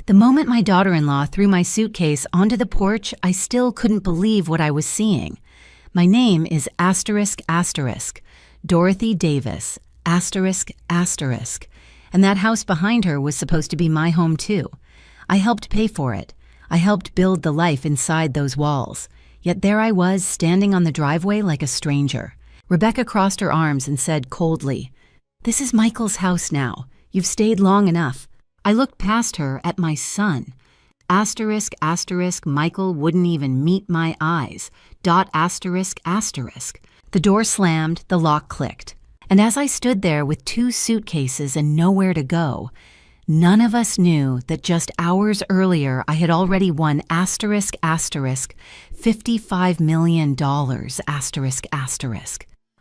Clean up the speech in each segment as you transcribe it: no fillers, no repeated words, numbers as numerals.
The moment my daughter-in-law threw my suitcase onto the porch, I still couldn't believe what I was seeing. My name is **, Dorothy Davis, ***, and that house behind her was supposed to be my home too. I helped pay for it. I helped build the life inside those walls. Yet there I was, standing on the driveway like a stranger. Rebecca crossed her arms and said coldly, "This is Michael's house now. You've stayed long enough." I looked past her at my son. Michael wouldn't even meet my eyes. ***. The door slammed, the lock clicked. And as I stood there with 2 suitcases and nowhere to go, none of us knew that just hours earlier I had already won ***, $55 million, ***.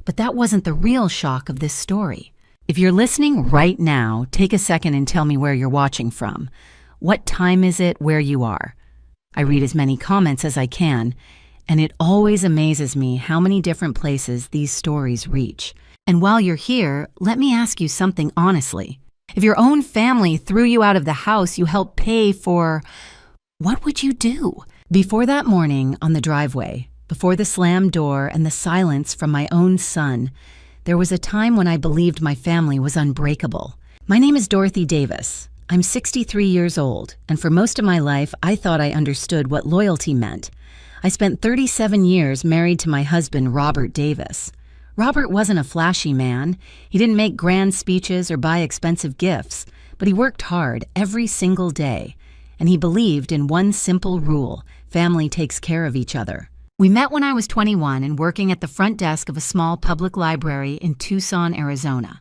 But that wasn't the real shock of this story. If you're listening right now, take a second and tell me where you're watching from. What time is it where you are? I read as many comments as I can, and it always amazes me how many different places these stories reach. And while you're here, let me ask you something honestly. If your own family threw you out of the house you helped pay for, what would you do? Before that morning on the driveway, before the slammed door and the silence from my own son, there was a time when I believed my family was unbreakable. My name is Dorothy Davis. I'm 63 years old, and for most of my life, I thought I understood what loyalty meant. I spent 37 years married to my husband, Robert Davis. Robert wasn't a flashy man. He didn't make grand speeches or buy expensive gifts, but he worked hard every single day, and he believed in one simple rule: family takes care of each other. We met when I was 21 and working at the front desk of a small public library in Tucson, Arizona.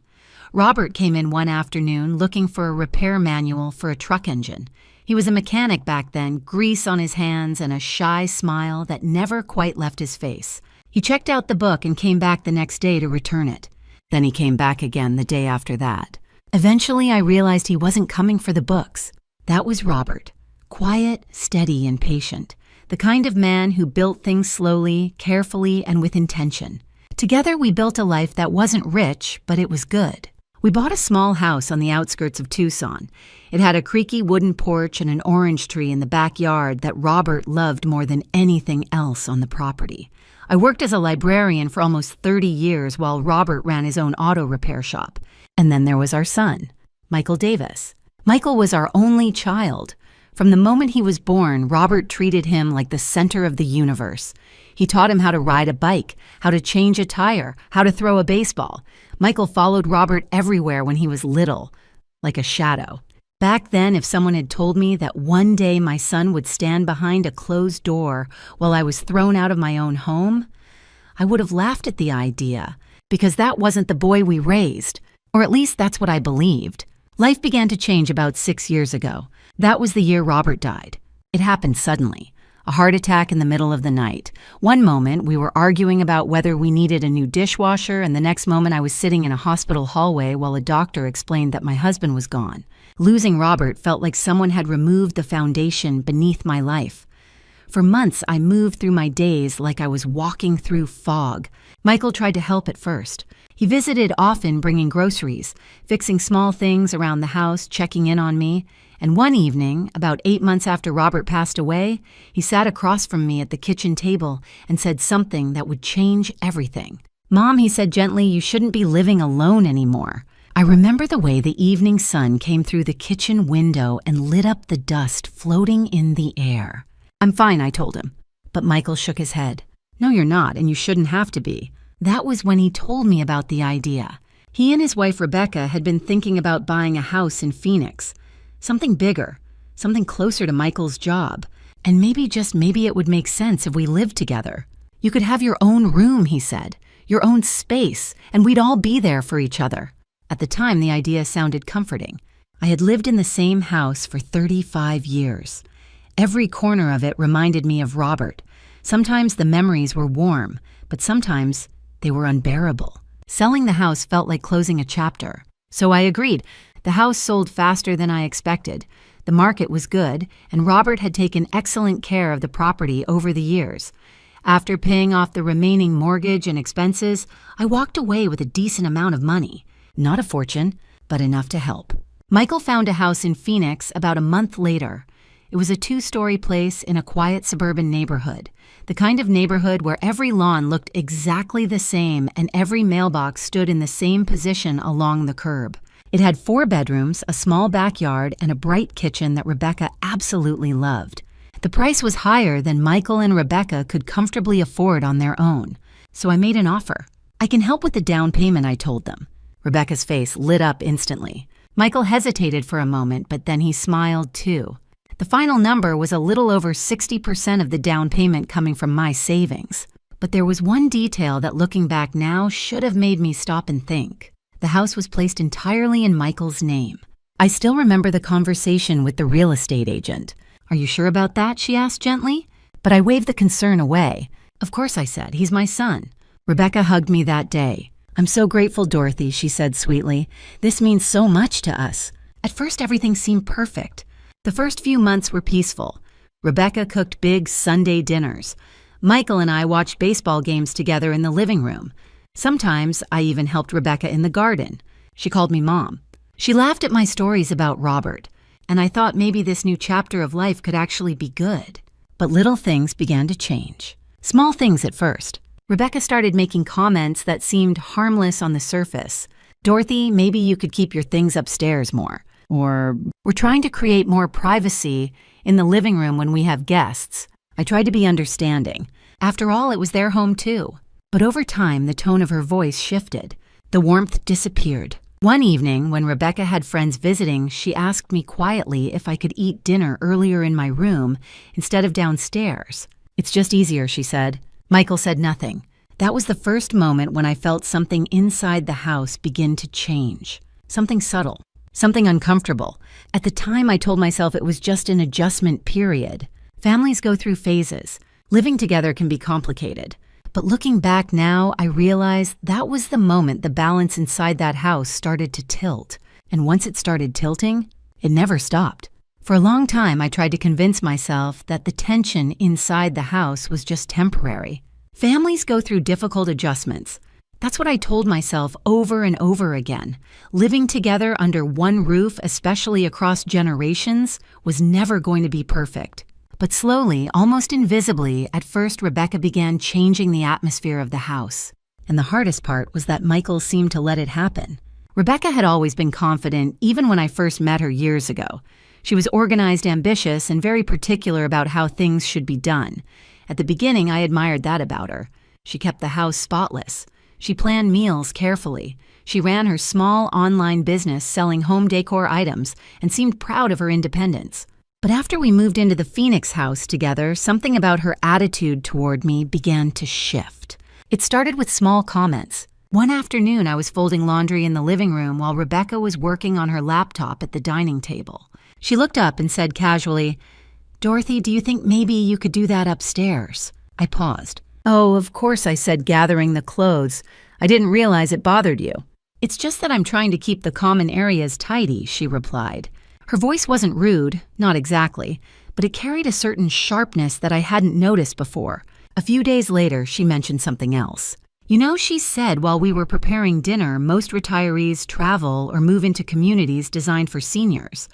Robert came in one afternoon looking for a repair manual for a truck engine. He was a mechanic back then, grease on his hands and a shy smile that never quite left his face. He checked out the book and came back the next day to return it. Then he came back again the day after that. Eventually, I realized he wasn't coming for the books. That was Robert. Quiet, steady, and patient. The kind of man who built things slowly, carefully, and with intention. Together, we built a life that wasn't rich, but it was good. We bought a small house on the outskirts of Tucson. It had a creaky wooden porch and an orange tree in the backyard that Robert loved more than anything else on the property. I worked as a librarian for almost 30 years while Robert ran his own auto repair shop. And then there was our son, Michael Davis. Michael was our only child. From the moment he was born, Robert treated him like the center of the universe. He taught him how to ride a bike, how to change a tire, how to throw a baseball. Michael followed Robert everywhere when he was little, like a shadow. Back then, if someone had told me that one day my son would stand behind a closed door while I was thrown out of my own home, I would have laughed at the idea, because that wasn't the boy we raised, or at least that's what I believed. Life began to change about 6 years ago. That was the year Robert died. It happened suddenly. A heart attack in the middle of the night. One moment, we were arguing about whether we needed a new dishwasher, and the next moment I was sitting in a hospital hallway while a doctor explained that my husband was gone. Losing Robert felt like someone had removed the foundation beneath my life. For months, I moved through my days like I was walking through fog. Michael tried to help at first. He visited often, bringing groceries, fixing small things around the house, checking in on me. And one evening, about 8 months after Robert passed away, he sat across from me at the kitchen table and said something that would change everything. "Mom," he said gently, "you shouldn't be living alone anymore." I remember the way the evening sun came through the kitchen window and lit up the dust floating in the air. "I'm fine," I told him. But Michael shook his head. "No, you're not, and you shouldn't have to be." That was when he told me about the idea. He and his wife Rebecca had been thinking about buying a house in Phoenix. Something bigger, something closer to Michael's job. And maybe, just maybe, it would make sense if we lived together. You could have your own room, he said, your own space, and we'd all be there for each other. At the time, the idea sounded comforting. I had lived in the same house for 35 years. Every corner of it reminded me of Robert. Sometimes the memories were warm, but sometimes they were unbearable. Selling the house felt like closing a chapter. So I agreed. The house sold faster than I expected. The market was good, and Robert had taken excellent care of the property over the years. After paying off the remaining mortgage and expenses, I walked away with a decent amount of money. Not a fortune, but enough to help. Michael found a house in Phoenix about a month later. It was a 2-story place in a quiet suburban neighborhood, the kind of neighborhood where every lawn looked exactly the same and every mailbox stood in the same position along the curb. It had 4 bedrooms, a small backyard, and a bright kitchen that Rebecca absolutely loved. The price was higher than Michael and Rebecca could comfortably afford on their own, so I made an offer. "I can help with the down payment," I told them. Rebecca's face lit up instantly. Michael hesitated for a moment, but then he smiled too. The final number was a little over 60% of the down payment coming from my savings. But there was one detail that, looking back now, should have made me stop and think. The house was placed entirely in Michael's name. I still remember the conversation with the real estate agent. "Are you sure about that?" she asked gently. But I waved the concern away. "Of course," I said. "He's my son." Rebecca hugged me that day. "I'm so grateful, Dorothy," she said sweetly. "This means so much to us." At first, everything seemed perfect. The first few months were peaceful. Rebecca cooked big Sunday dinners. Michael and I watched baseball games together in the living room. Sometimes I even helped Rebecca in the garden. She called me Mom. She laughed at my stories about Robert, and I thought maybe this new chapter of life could actually be good. But little things began to change. Small things at first. Rebecca started making comments that seemed harmless on the surface. "Dorothy, maybe you could keep your things upstairs more." Or, "We're trying to create more privacy in the living room when we have guests." I tried to be understanding. After all, it was their home too. But over time, the tone of her voice shifted. The warmth disappeared. One evening, when Rebecca had friends visiting, she asked me quietly if I could eat dinner earlier in my room instead of downstairs. "It's just easier," she said. Michael said nothing. That was the first moment when I felt something inside the house begin to change. Something subtle. Something uncomfortable. At the time, I told myself it was just an adjustment period. Families go through phases. Living together can be complicated. But looking back now, I realize that was the moment the balance inside that house started to tilt. And once it started tilting, it never stopped. For a long time, I tried to convince myself that the tension inside the house was just temporary. Families go through difficult adjustments. That's what I told myself over and over again. Living together under one roof, especially across generations, was never going to be perfect. But slowly, almost invisibly, at first Rebecca began changing the atmosphere of the house. And the hardest part was that Michael seemed to let it happen. Rebecca had always been confident, even when I first met her years ago. She was organized, ambitious, and very particular about how things should be done. At the beginning, I admired that about her. She kept the house spotless. She planned meals carefully. She ran her small online business selling home decor items and seemed proud of her independence. But after we moved into the Phoenix house together, something about her attitude toward me began to shift. It started with small comments. One afternoon, I was folding laundry in the living room while Rebecca was working on her laptop at the dining table. She looked up and said casually, "Dorothy, do you think maybe you could do that upstairs?" I paused. "Oh, of course," I said, gathering the clothes. "I didn't realize it bothered you." "It's just that I'm trying to keep the common areas tidy," she replied. Her voice wasn't rude, not exactly, but it carried a certain sharpness that I hadn't noticed before. A few days later, she mentioned something else. "You know," she said, "while we were preparing dinner, most retirees travel or move into communities designed for seniors.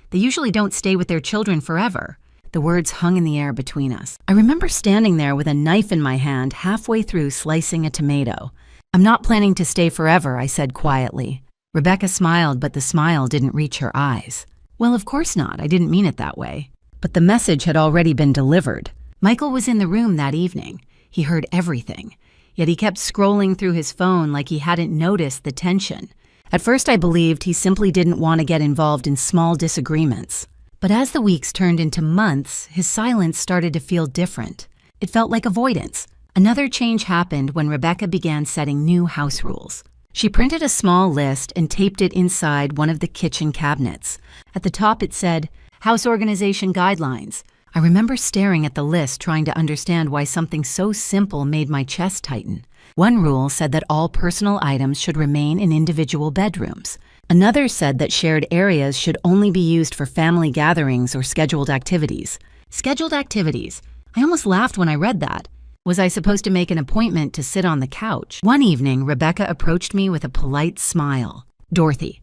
They usually don't stay with their children forever." The words hung in the air between us. I remember standing there with a knife in my hand, halfway through slicing a tomato. "I'm not planning to stay forever," I said quietly. Rebecca smiled, but the smile didn't reach her eyes. "Well, of course not. I didn't mean it that way." But the message had already been delivered. Michael was in the room that evening. He heard everything. Yet he kept scrolling through his phone like he hadn't noticed the tension. At first, I believed he simply didn't want to get involved in small disagreements. But as the weeks turned into months, his silence started to feel different. It felt like avoidance. Another change happened when Rebecca began setting new house rules. She printed a small list and taped it inside one of the kitchen cabinets. At the top it said, "House Organization Guidelines." I remember staring at the list, trying to understand why something so simple made my chest tighten. One rule said that all personal items should remain in individual bedrooms. Another said that shared areas should only be used for family gatherings or scheduled activities. Scheduled activities. I almost laughed when I read that. Was I supposed to make an appointment to sit on the couch? One evening, Rebecca approached me with a polite smile. "Dorothy,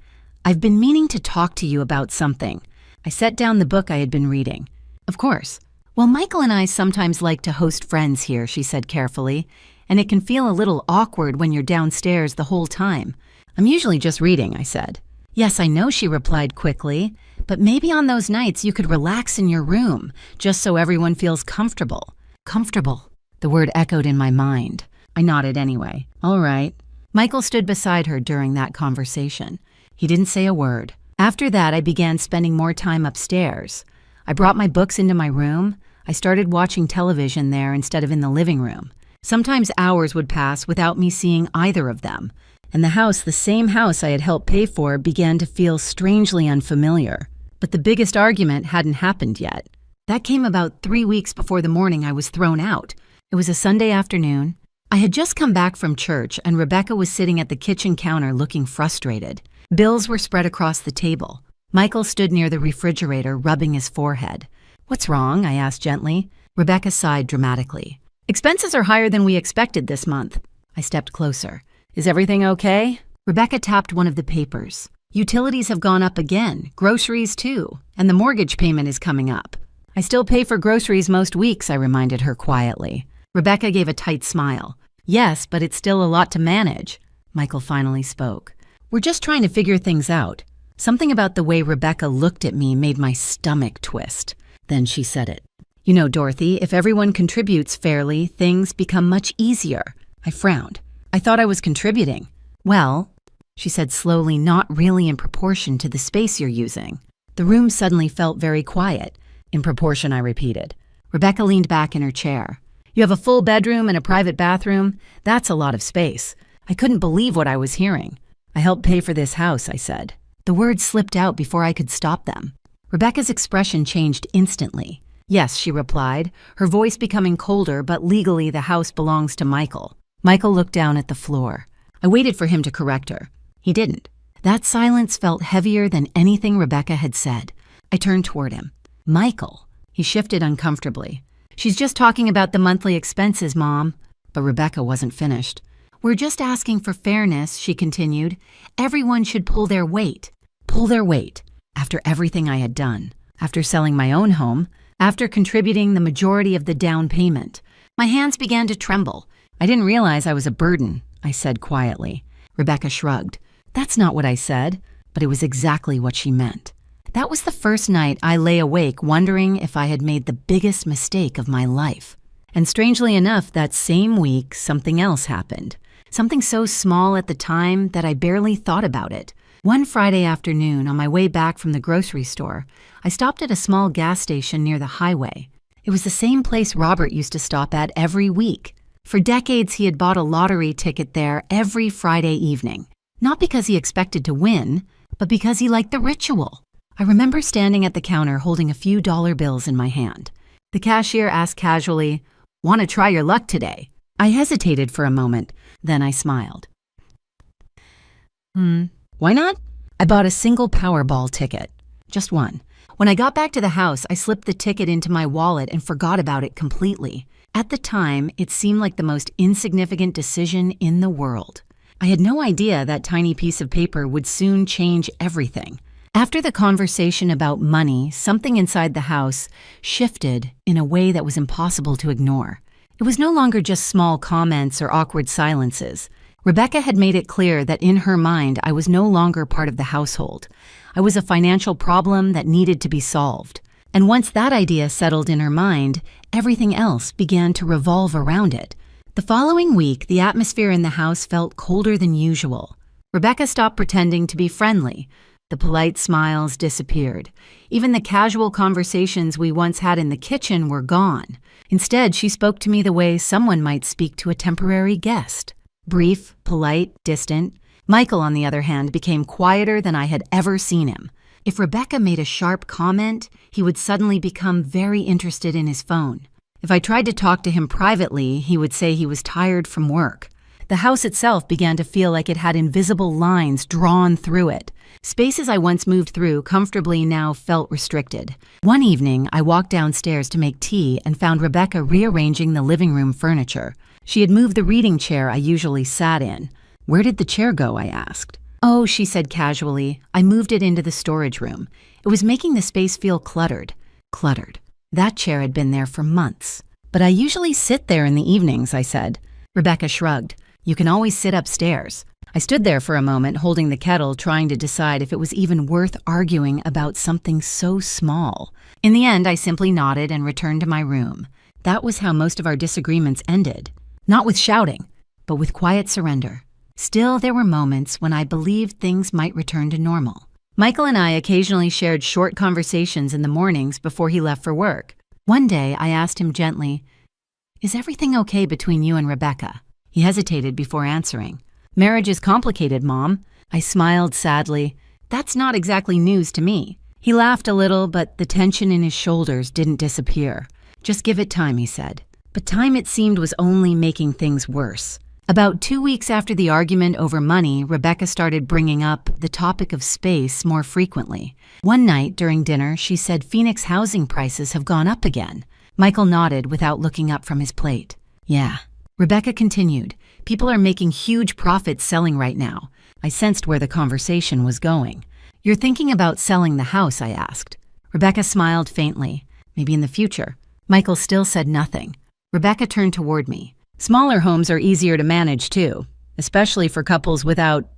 I've been meaning to talk to you about something. I set down the book I had been reading. Of course. Well, Michael and I sometimes like to host friends here, she said carefully, and it can feel a little awkward when you're downstairs the whole time. I'm usually just reading, I said. Yes, I know, she replied quickly, but maybe on those nights you could relax in your room, just so everyone feels comfortable. Comfortable. The word echoed in my mind. I nodded anyway. All right. Michael stood beside her during that conversation. He didn't say a word. After that, I began spending more time upstairs. I brought my books into my room. I started watching television there instead of in the living room. Sometimes hours would pass without me seeing either of them, and the house, the same house I had helped pay for, began to feel strangely unfamiliar. But the biggest argument hadn't happened yet. That came about 3 weeks before the morning I was thrown out. It was a Sunday afternoon. I had just come back from church, and Rebecca was sitting at the kitchen counter looking frustrated. Bills were spread across the table. Michael stood near the refrigerator, rubbing his forehead. What's wrong? I asked gently. Rebecca sighed dramatically. Expenses are higher than we expected this month. I stepped closer. Is everything okay? Rebecca tapped one of the papers. Utilities have gone up again, groceries too, and the mortgage payment is coming up. I still pay for groceries most weeks, I reminded her quietly. Rebecca gave a tight smile. Yes, but it's still a lot to manage. Michael finally spoke. We're just trying to figure things out. Something about the way Rebecca looked at me made my stomach twist. Then she said it. You know, Dorothy, if everyone contributes fairly, things become much easier. I frowned. I thought I was contributing. Well, she said slowly, not really in proportion to the space you're using. The room suddenly felt very quiet. In proportion, I repeated. Rebecca leaned back in her chair. You have a full bedroom and a private bathroom? That's a lot of space. I couldn't believe what I was hearing. I helped pay for this house, I said. The words slipped out before I could stop them. Rebecca's expression changed instantly. Yes, she replied, her voice becoming colder, but legally the house belongs to Michael. Michael looked down at the floor. I waited for him to correct her. He didn't. That silence felt heavier than anything Rebecca had said. I turned toward him. Michael. He shifted uncomfortably. She's just talking about the monthly expenses, Mom. But Rebecca wasn't finished. We're just asking for fairness, she continued. Everyone should pull their weight. Pull their weight. After everything I had done. After selling my own home. After contributing the majority of the down payment. My hands began to tremble. I didn't realize I was a burden, I said quietly. Rebecca shrugged. That's not what I said, but it was exactly what she meant. That was the first night I lay awake wondering if I had made the biggest mistake of my life. And strangely enough, that same week, something else happened. Something so small at the time that I barely thought about it. One Friday afternoon, on my way back from the grocery store, I stopped at a small gas station near the highway. It was the same place Robert used to stop at every week. For decades, he had bought a lottery ticket there every Friday evening. Not because he expected to win, but because he liked the ritual. I remember standing at the counter holding a few dollar bills in my hand. The cashier asked casually, "Want to try your luck today?" I hesitated for a moment, then I smiled. Why not? I bought a single Powerball ticket. Just one. When I got back to the house, I slipped the ticket into my wallet and forgot about it completely. At the time, it seemed like the most insignificant decision in the world. I had no idea that tiny piece of paper would soon change everything. After the conversation about money, something inside the house shifted in a way that was impossible to ignore. It was no longer just small comments or awkward silences. Rebecca had made it clear that in her mind, I was no longer part of the household. I was a financial problem that needed to be solved. And once that idea settled in her mind, everything else began to revolve around it. The following week, the atmosphere in the house felt colder than usual. Rebecca stopped pretending to be friendly. The polite smiles disappeared. Even the casual conversations we once had in the kitchen were gone. Instead, she spoke to me the way someone might speak to a temporary guest. Brief, polite, distant. Michael, on the other hand, became quieter than I had ever seen him. If Rebecca made a sharp comment, he would suddenly become very interested in his phone. If I tried to talk to him privately, he would say he was tired from work. The house itself began to feel like it had invisible lines drawn through it. Spaces I once moved through comfortably now felt restricted. One evening, I walked downstairs to make tea and found Rebecca rearranging the living room furniture. She had moved the reading chair I usually sat in. Where did the chair go? I asked. "Oh," she said casually, "I moved it into the storage room. It was making the space feel cluttered." Cluttered. That chair had been there for months. "But I usually sit there in the evenings," I said. Rebecca shrugged. "You can always sit upstairs." I stood there for a moment, holding the kettle, trying to decide if it was even worth arguing about something so small. In the end, I simply nodded and returned to my room. That was how most of our disagreements ended. Not with shouting, but with quiet surrender. Still, there were moments when I believed things might return to normal. Michael and I occasionally shared short conversations in the mornings before he left for work. One day, I asked him gently, "Is everything okay between you and Rebecca?" He hesitated before answering. "Marriage is complicated, Mom." I smiled sadly. "That's not exactly news to me." He laughed a little, but the tension in his shoulders didn't disappear. "Just give it time," he said. But time, it seemed, was only making things worse. About 2 weeks after the argument over money, Rebecca started bringing up the topic of space more frequently. One night during dinner, she said Phoenix housing prices have gone up again. Michael nodded without looking up from his plate. "Yeah." Rebecca continued, "People are making huge profits selling right now." I sensed where the conversation was going. "You're thinking about selling the house?" I asked. Rebecca smiled faintly. "Maybe in the future." Michael still said nothing. Rebecca turned toward me. "Smaller homes are easier to manage too, especially for couples without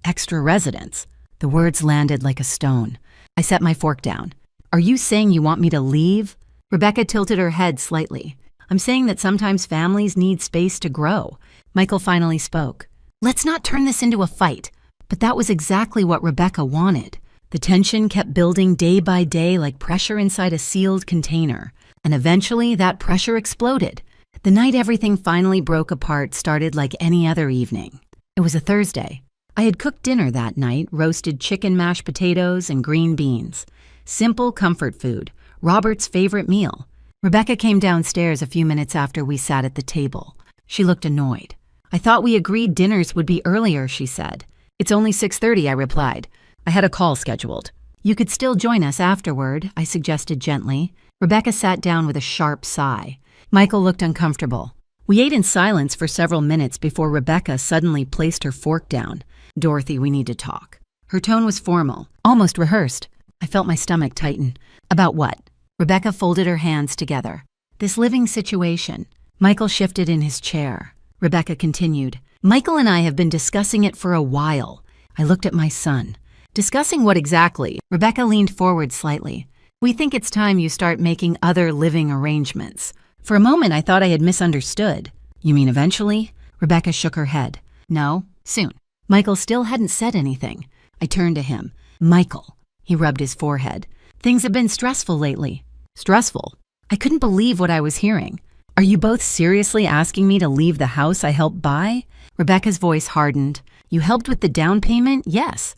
extra residence." The words landed like a stone. I set my fork down. "Are you saying you want me to leave?" Rebecca tilted her head slightly. "I'm saying that sometimes families need space to grow." Michael finally spoke. "Let's not turn this into a fight." But that was exactly what Rebecca wanted. The tension kept building day by day like pressure inside a sealed container. And eventually that pressure exploded. The night everything finally broke apart started like any other evening. It was a Thursday. I had cooked dinner that night, roasted chicken, mashed potatoes, and green beans. Simple comfort food, Robert's favorite meal. Rebecca came downstairs a few minutes after we sat at the table. She looked annoyed. "I thought we agreed dinners would be earlier," she said. "It's only 6:30, I replied. "I had a call scheduled." "You could still join us afterward," I suggested gently. Rebecca sat down with a sharp sigh. Michael looked uncomfortable. We ate in silence for several minutes before Rebecca suddenly placed her fork down. "Dorothy, we need to talk." Her tone was formal, almost rehearsed. I felt my stomach tighten. "About what?" Rebecca folded her hands together. "This living situation." Michael shifted in his chair. Rebecca continued, "Michael and I have been discussing it for a while." I looked at my son. "Discussing what exactly?" Rebecca leaned forward slightly. "We think it's time you start making other living arrangements." For a moment, I thought I had misunderstood. "You mean eventually?" Rebecca shook her head. "No, soon." Michael still hadn't said anything. I turned to him. "Michael." He rubbed his forehead. "Things have been stressful lately." "Stressful?" I couldn't believe what I was hearing. "Are you both seriously asking me to leave the house I helped buy?" Rebecca's voice hardened. "You helped with the down payment? Yes.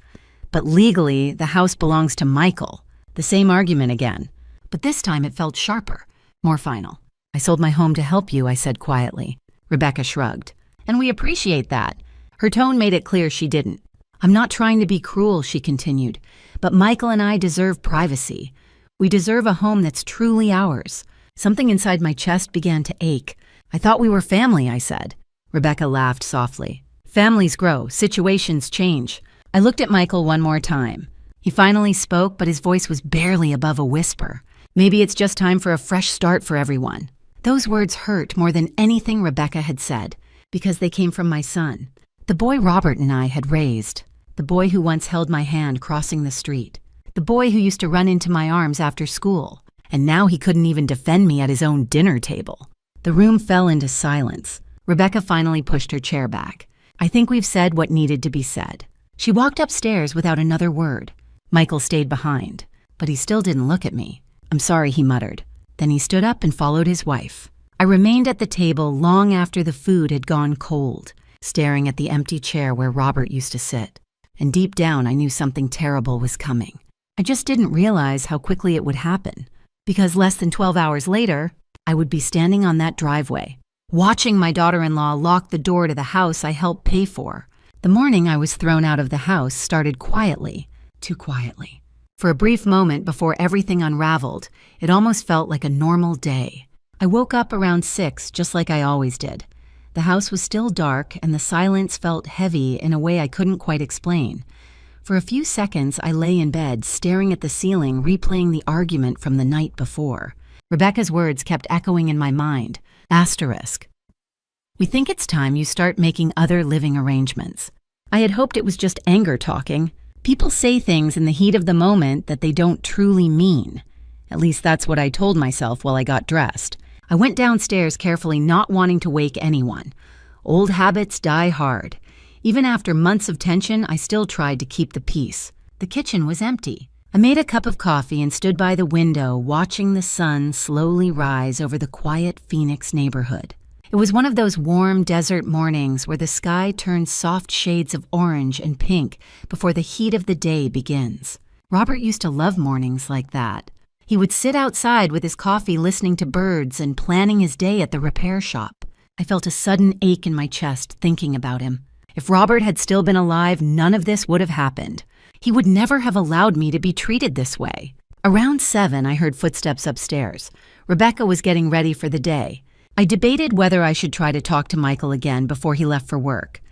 But legally, the house belongs to Michael." The same argument again. But this time it felt sharper, more final. "I sold my home to help you," I said quietly. Rebecca shrugged. "And we appreciate that." Her tone made it clear she didn't. "I'm not trying to be cruel," she continued, "but Michael and I deserve privacy. We deserve a home that's truly ours." Something inside my chest began to ache. "I thought we were family," I said. Rebecca laughed softly. "Families grow, situations change." I looked at Michael one more time. He finally spoke, but his voice was barely above a whisper. "Maybe it's just time for a fresh start for everyone." Those words hurt more than anything Rebecca had said, because they came from my son. The boy Robert and I had raised. The boy who once held my hand crossing the street. The boy who used to run into my arms after school. And now he couldn't even defend me at his own dinner table. The room fell into silence. Rebecca finally pushed her chair back. "I think we've said what needed to be said." She walked upstairs without another word. Michael stayed behind, but he still didn't look at me. "I'm sorry," he muttered. Then he stood up and followed his wife. I remained at the table long after the food had gone cold, staring at the empty chair where Robert used to sit. And deep down, I knew something terrible was coming. I just didn't realize how quickly it would happen. Because less than 12 hours later, I would be standing on that driveway, watching my daughter-in-law lock the door to the house I helped pay for. The morning I was thrown out of the house started quietly, too quietly. For a brief moment before everything unraveled, it almost felt like a normal day. I woke up around 6, just like I always did. The house was still dark, and the silence felt heavy in a way I couldn't quite explain. For a few seconds, I lay in bed, staring at the ceiling, replaying the argument from the night before. Rebecca's words kept echoing in my mind. Asterisk. We think it's time you start making other living arrangements. I had hoped it was just anger talking. People say things in the heat of the moment that they don't truly mean. At least that's what I told myself while I got dressed. I went downstairs carefully, not wanting to wake anyone. Old habits die hard. Even after months of tension, I still tried to keep the peace. The kitchen was empty. I made a cup of coffee and stood by the window, watching the sun slowly rise over the quiet Phoenix neighborhood. It was one of those warm desert mornings where the sky turns soft shades of orange and pink before the heat of the day begins. Robert used to love mornings like that. He would sit outside with his coffee listening to birds and planning his day at the repair shop. I felt a sudden ache in my chest thinking about him. If Robert had still been alive, none of this would have happened. He would never have allowed me to be treated this way. Around 7, I heard footsteps upstairs. Rebecca was getting ready for the day. I debated whether I should try to talk to Michael again before he left for work.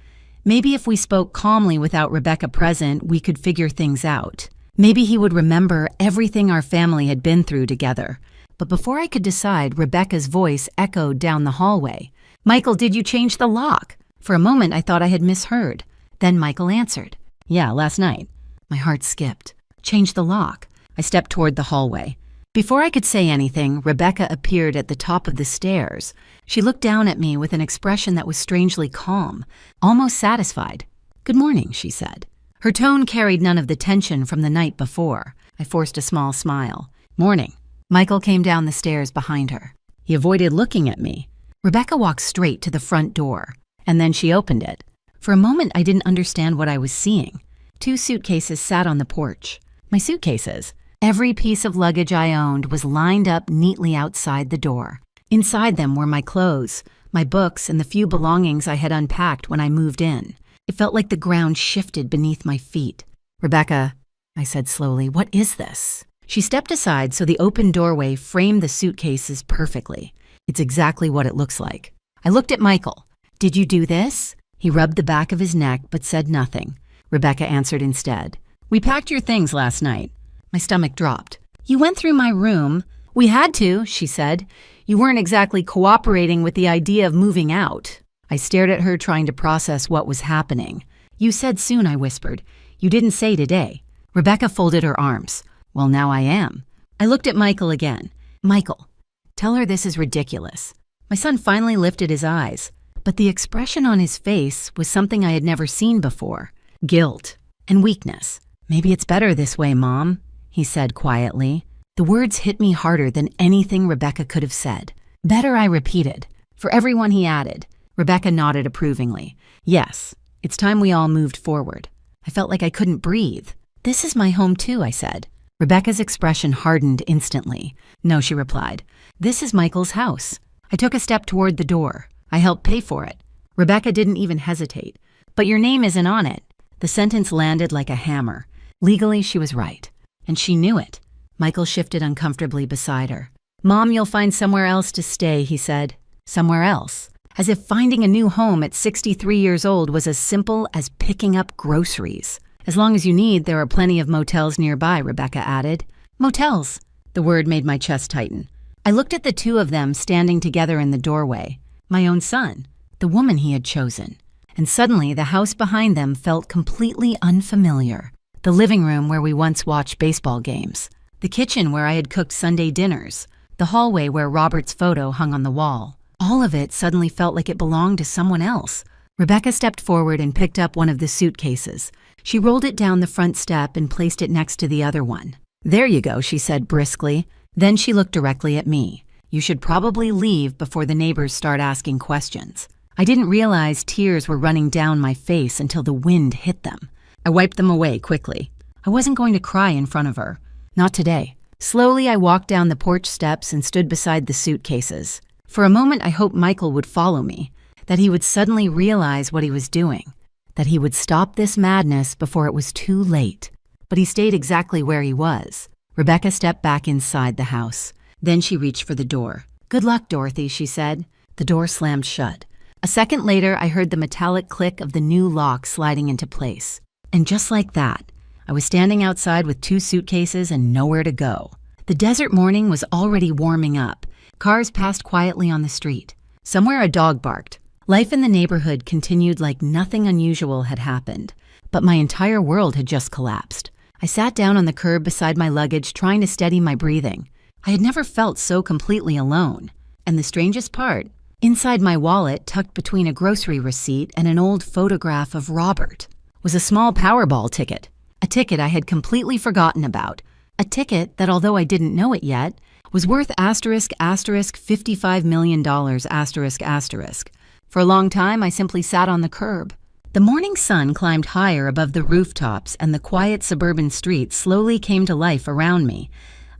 Maybe if we spoke calmly without Rebecca present, we could figure things out. Maybe he would remember everything our family had been through together. But before I could decide, Rebecca's voice echoed down the hallway. "Michael, did you change the lock?" For a moment, I thought I had misheard. Then Michael answered. "Yeah, last night." My heart skipped. "Change the lock." I stepped toward the hallway. Before I could say anything, Rebecca appeared at the top of the stairs. She looked down at me with an expression that was strangely calm, almost satisfied. "Good morning," she said. Her tone carried none of the tension from the night before. I forced a small smile. "Morning." Michael came down the stairs behind her. He avoided looking at me. Rebecca walked straight to the front door, and then she opened it. For a moment, I didn't understand what I was seeing. 2 suitcases sat on the porch. My suitcases. Every piece of luggage I owned was lined up neatly outside the door. Inside them were my clothes, my books, and the few belongings I had unpacked when I moved in. It felt like the ground shifted beneath my feet. "Rebecca," I said slowly, "what is this?" She stepped aside so the open doorway framed the suitcases perfectly. It's exactly what it looks like. I looked at Michael. "Did you do this?" He rubbed the back of his neck but said nothing. Rebecca answered instead. "We packed your things last night." My stomach dropped. "You went through my room." "We had to," she said. "You weren't exactly cooperating with the idea of moving out." I stared at her, trying to process what was happening. "You said soon," I whispered. "You didn't say today." Rebecca folded her arms. "Well, now I am." I looked at Michael again. "Michael, tell her this is ridiculous." My son finally lifted his eyes, but the expression on his face was something I had never seen before. Guilt and weakness. "Maybe it's better this way, Mom," he said quietly. The words hit me harder than anything Rebecca could have said. "Better," I repeated. "For everyone," he added. Rebecca nodded approvingly. "Yes, it's time we all moved forward." I felt like I couldn't breathe. "This is my home too," I said. Rebecca's expression hardened instantly. "No," she replied. "This is Michael's house." I took a step toward the door. I helped pay for it. Rebecca didn't even hesitate. "But your name isn't on it." The sentence landed like a hammer. Legally, she was right. And she knew it. Michael shifted uncomfortably beside her. "Mom, you'll find somewhere else to stay," he said. Somewhere else. As if finding a new home at 63 years old was as simple as picking up groceries. "As long as you need, there are plenty of motels nearby," Rebecca added. "Motels." The word made my chest tighten. I looked at the 2 of them standing together in the doorway. My own son, the woman he had chosen. And suddenly, the house behind them felt completely unfamiliar. The living room where we once watched baseball games. The kitchen where I had cooked Sunday dinners. The hallway where Robert's photo hung on the wall. All of it suddenly felt like it belonged to someone else. Rebecca stepped forward and picked up one of the suitcases. She rolled it down the front step and placed it next to the other one. "There you go," she said briskly. Then she looked directly at me. "You should probably leave before the neighbors start asking questions." I didn't realize tears were running down my face until the wind hit them. I wiped them away quickly. I wasn't going to cry in front of her. Not today. Slowly, I walked down the porch steps and stood beside the suitcases. For a moment, I hoped Michael would follow me, that he would suddenly realize what he was doing, that he would stop this madness before it was too late. But he stayed exactly where he was. Rebecca stepped back inside the house. Then she reached for the door. "Good luck, Dorothy," she said. The door slammed shut. A second later, I heard the metallic click of the new lock sliding into place. And just like that, I was standing outside with 2 suitcases and nowhere to go. The desert morning was already warming up. Cars passed quietly on the street. Somewhere a dog barked. Life in the neighborhood continued like nothing unusual had happened. But my entire world had just collapsed. I sat down on the curb beside my luggage, trying to steady my breathing. I had never felt so completely alone. And the strangest part, inside my wallet, tucked between a grocery receipt and an old photograph of Robert, was a small Powerball ticket. A ticket I had completely forgotten about. A ticket that, although I didn't know it yet, was worth $$55 million ***. For a long time, I simply sat on the curb. The morning sun climbed higher above the rooftops, and the quiet suburban streets slowly came to life around me.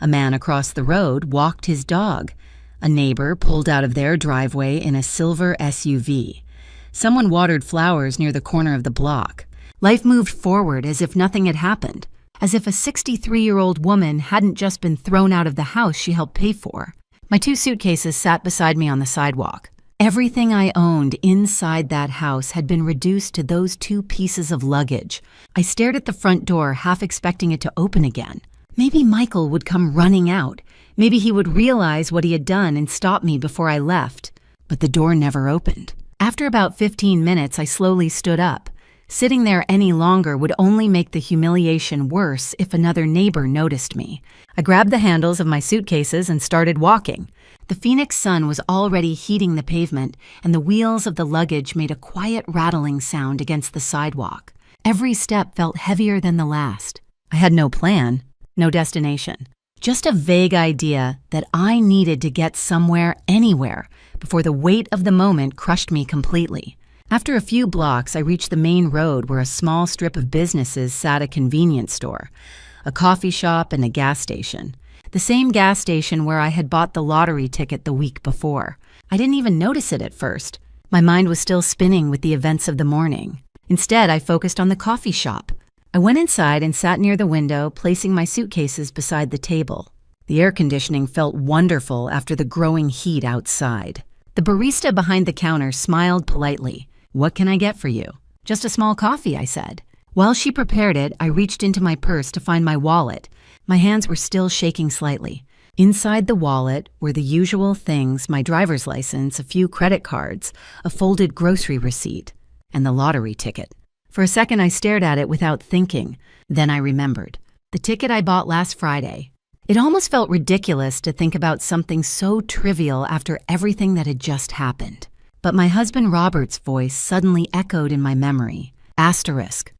A man across the road walked his dog. A neighbor pulled out of their driveway in a silver SUV. Someone watered flowers near the corner of the block. Life moved forward as if nothing had happened, as if a 63-year-old woman hadn't just been thrown out of the house she helped pay for. My 2 suitcases sat beside me on the sidewalk. Everything I owned inside that house had been reduced to those 2 pieces of luggage. I stared at the front door, half expecting it to open again. Maybe Michael would come running out. Maybe he would realize what he had done and stop me before I left. But the door never opened. After about 15 minutes, I slowly stood up. Sitting there any longer would only make the humiliation worse if another neighbor noticed me. I grabbed the handles of my suitcases and started walking. The Phoenix sun was already heating the pavement, and the wheels of the luggage made a quiet rattling sound against the sidewalk. Every step felt heavier than the last. I had no plan, no destination. Just a vague idea that I needed to get somewhere, anywhere, before the weight of the moment crushed me completely. After a few blocks, I reached the main road where a small strip of businesses sat: a convenience store, a coffee shop, and a gas station. The same gas station where I had bought the lottery ticket the week before. I didn't even notice it at first. My mind was still spinning with the events of the morning. Instead, I focused on the coffee shop. I went inside and sat near the window, placing my suitcases beside the table. The air conditioning felt wonderful after the growing heat outside. The barista behind the counter smiled politely. "What can I get for you?" "Just a small coffee," I said. While she prepared it, I reached into my purse to find my wallet. My hands were still shaking slightly. Inside the wallet were the usual things: my driver's license, a few credit cards, a folded grocery receipt, and the lottery ticket. For a second, I stared at it without thinking. Then I remembered. The ticket I bought last Friday. It almost felt ridiculous to think about something so trivial after everything that had just happened. But my husband Robert's voice suddenly echoed in my memory. Asterisk.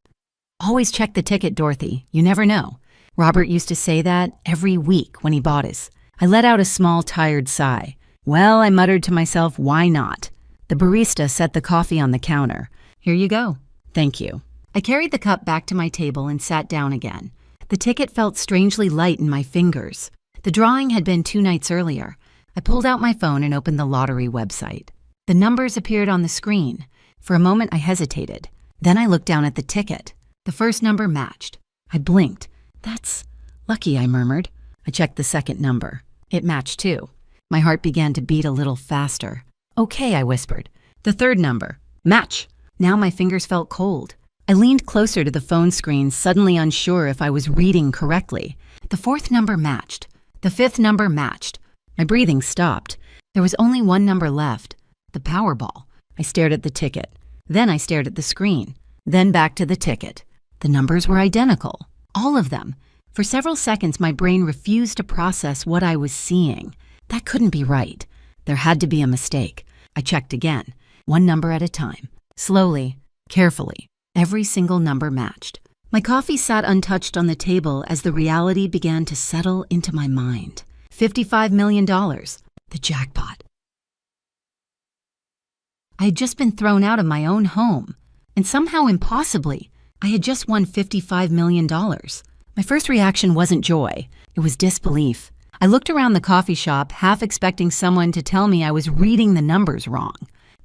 "Always check the ticket, Dorothy. You never know." Robert used to say that every week when he bought his. I let out a small, tired sigh. Well, I muttered to myself, why not? The barista set the coffee on the counter. "Here you go." "Thank you." I carried the cup back to my table and sat down again. The ticket felt strangely light in my fingers. The drawing had been 2 nights earlier. I pulled out my phone and opened the lottery website. The numbers appeared on the screen. For a moment, I hesitated. Then I looked down at the ticket. The first number matched. I blinked. "That's lucky," I murmured. I checked the second number. It matched too. My heart began to beat a little faster. "Okay," I whispered. The third number. Match. Now my fingers felt cold. I leaned closer to the phone screen, suddenly unsure if I was reading correctly. The fourth number matched. The fifth number matched. My breathing stopped. There was only one number left. The Powerball. I stared at the ticket. Then I stared at the screen. Then back to the ticket. The numbers were identical. All of them. For several seconds, my brain refused to process what I was seeing. That couldn't be right. There had to be a mistake. I checked again, one number at a time. Slowly, carefully, every single number matched. My coffee sat untouched on the table as the reality began to settle into my mind. $55 million. The jackpot. I had just been thrown out of my own home. And somehow, impossibly, I had just won $55 million. My first reaction wasn't joy. It was disbelief. I looked around the coffee shop, half expecting someone to tell me I was reading the numbers wrong.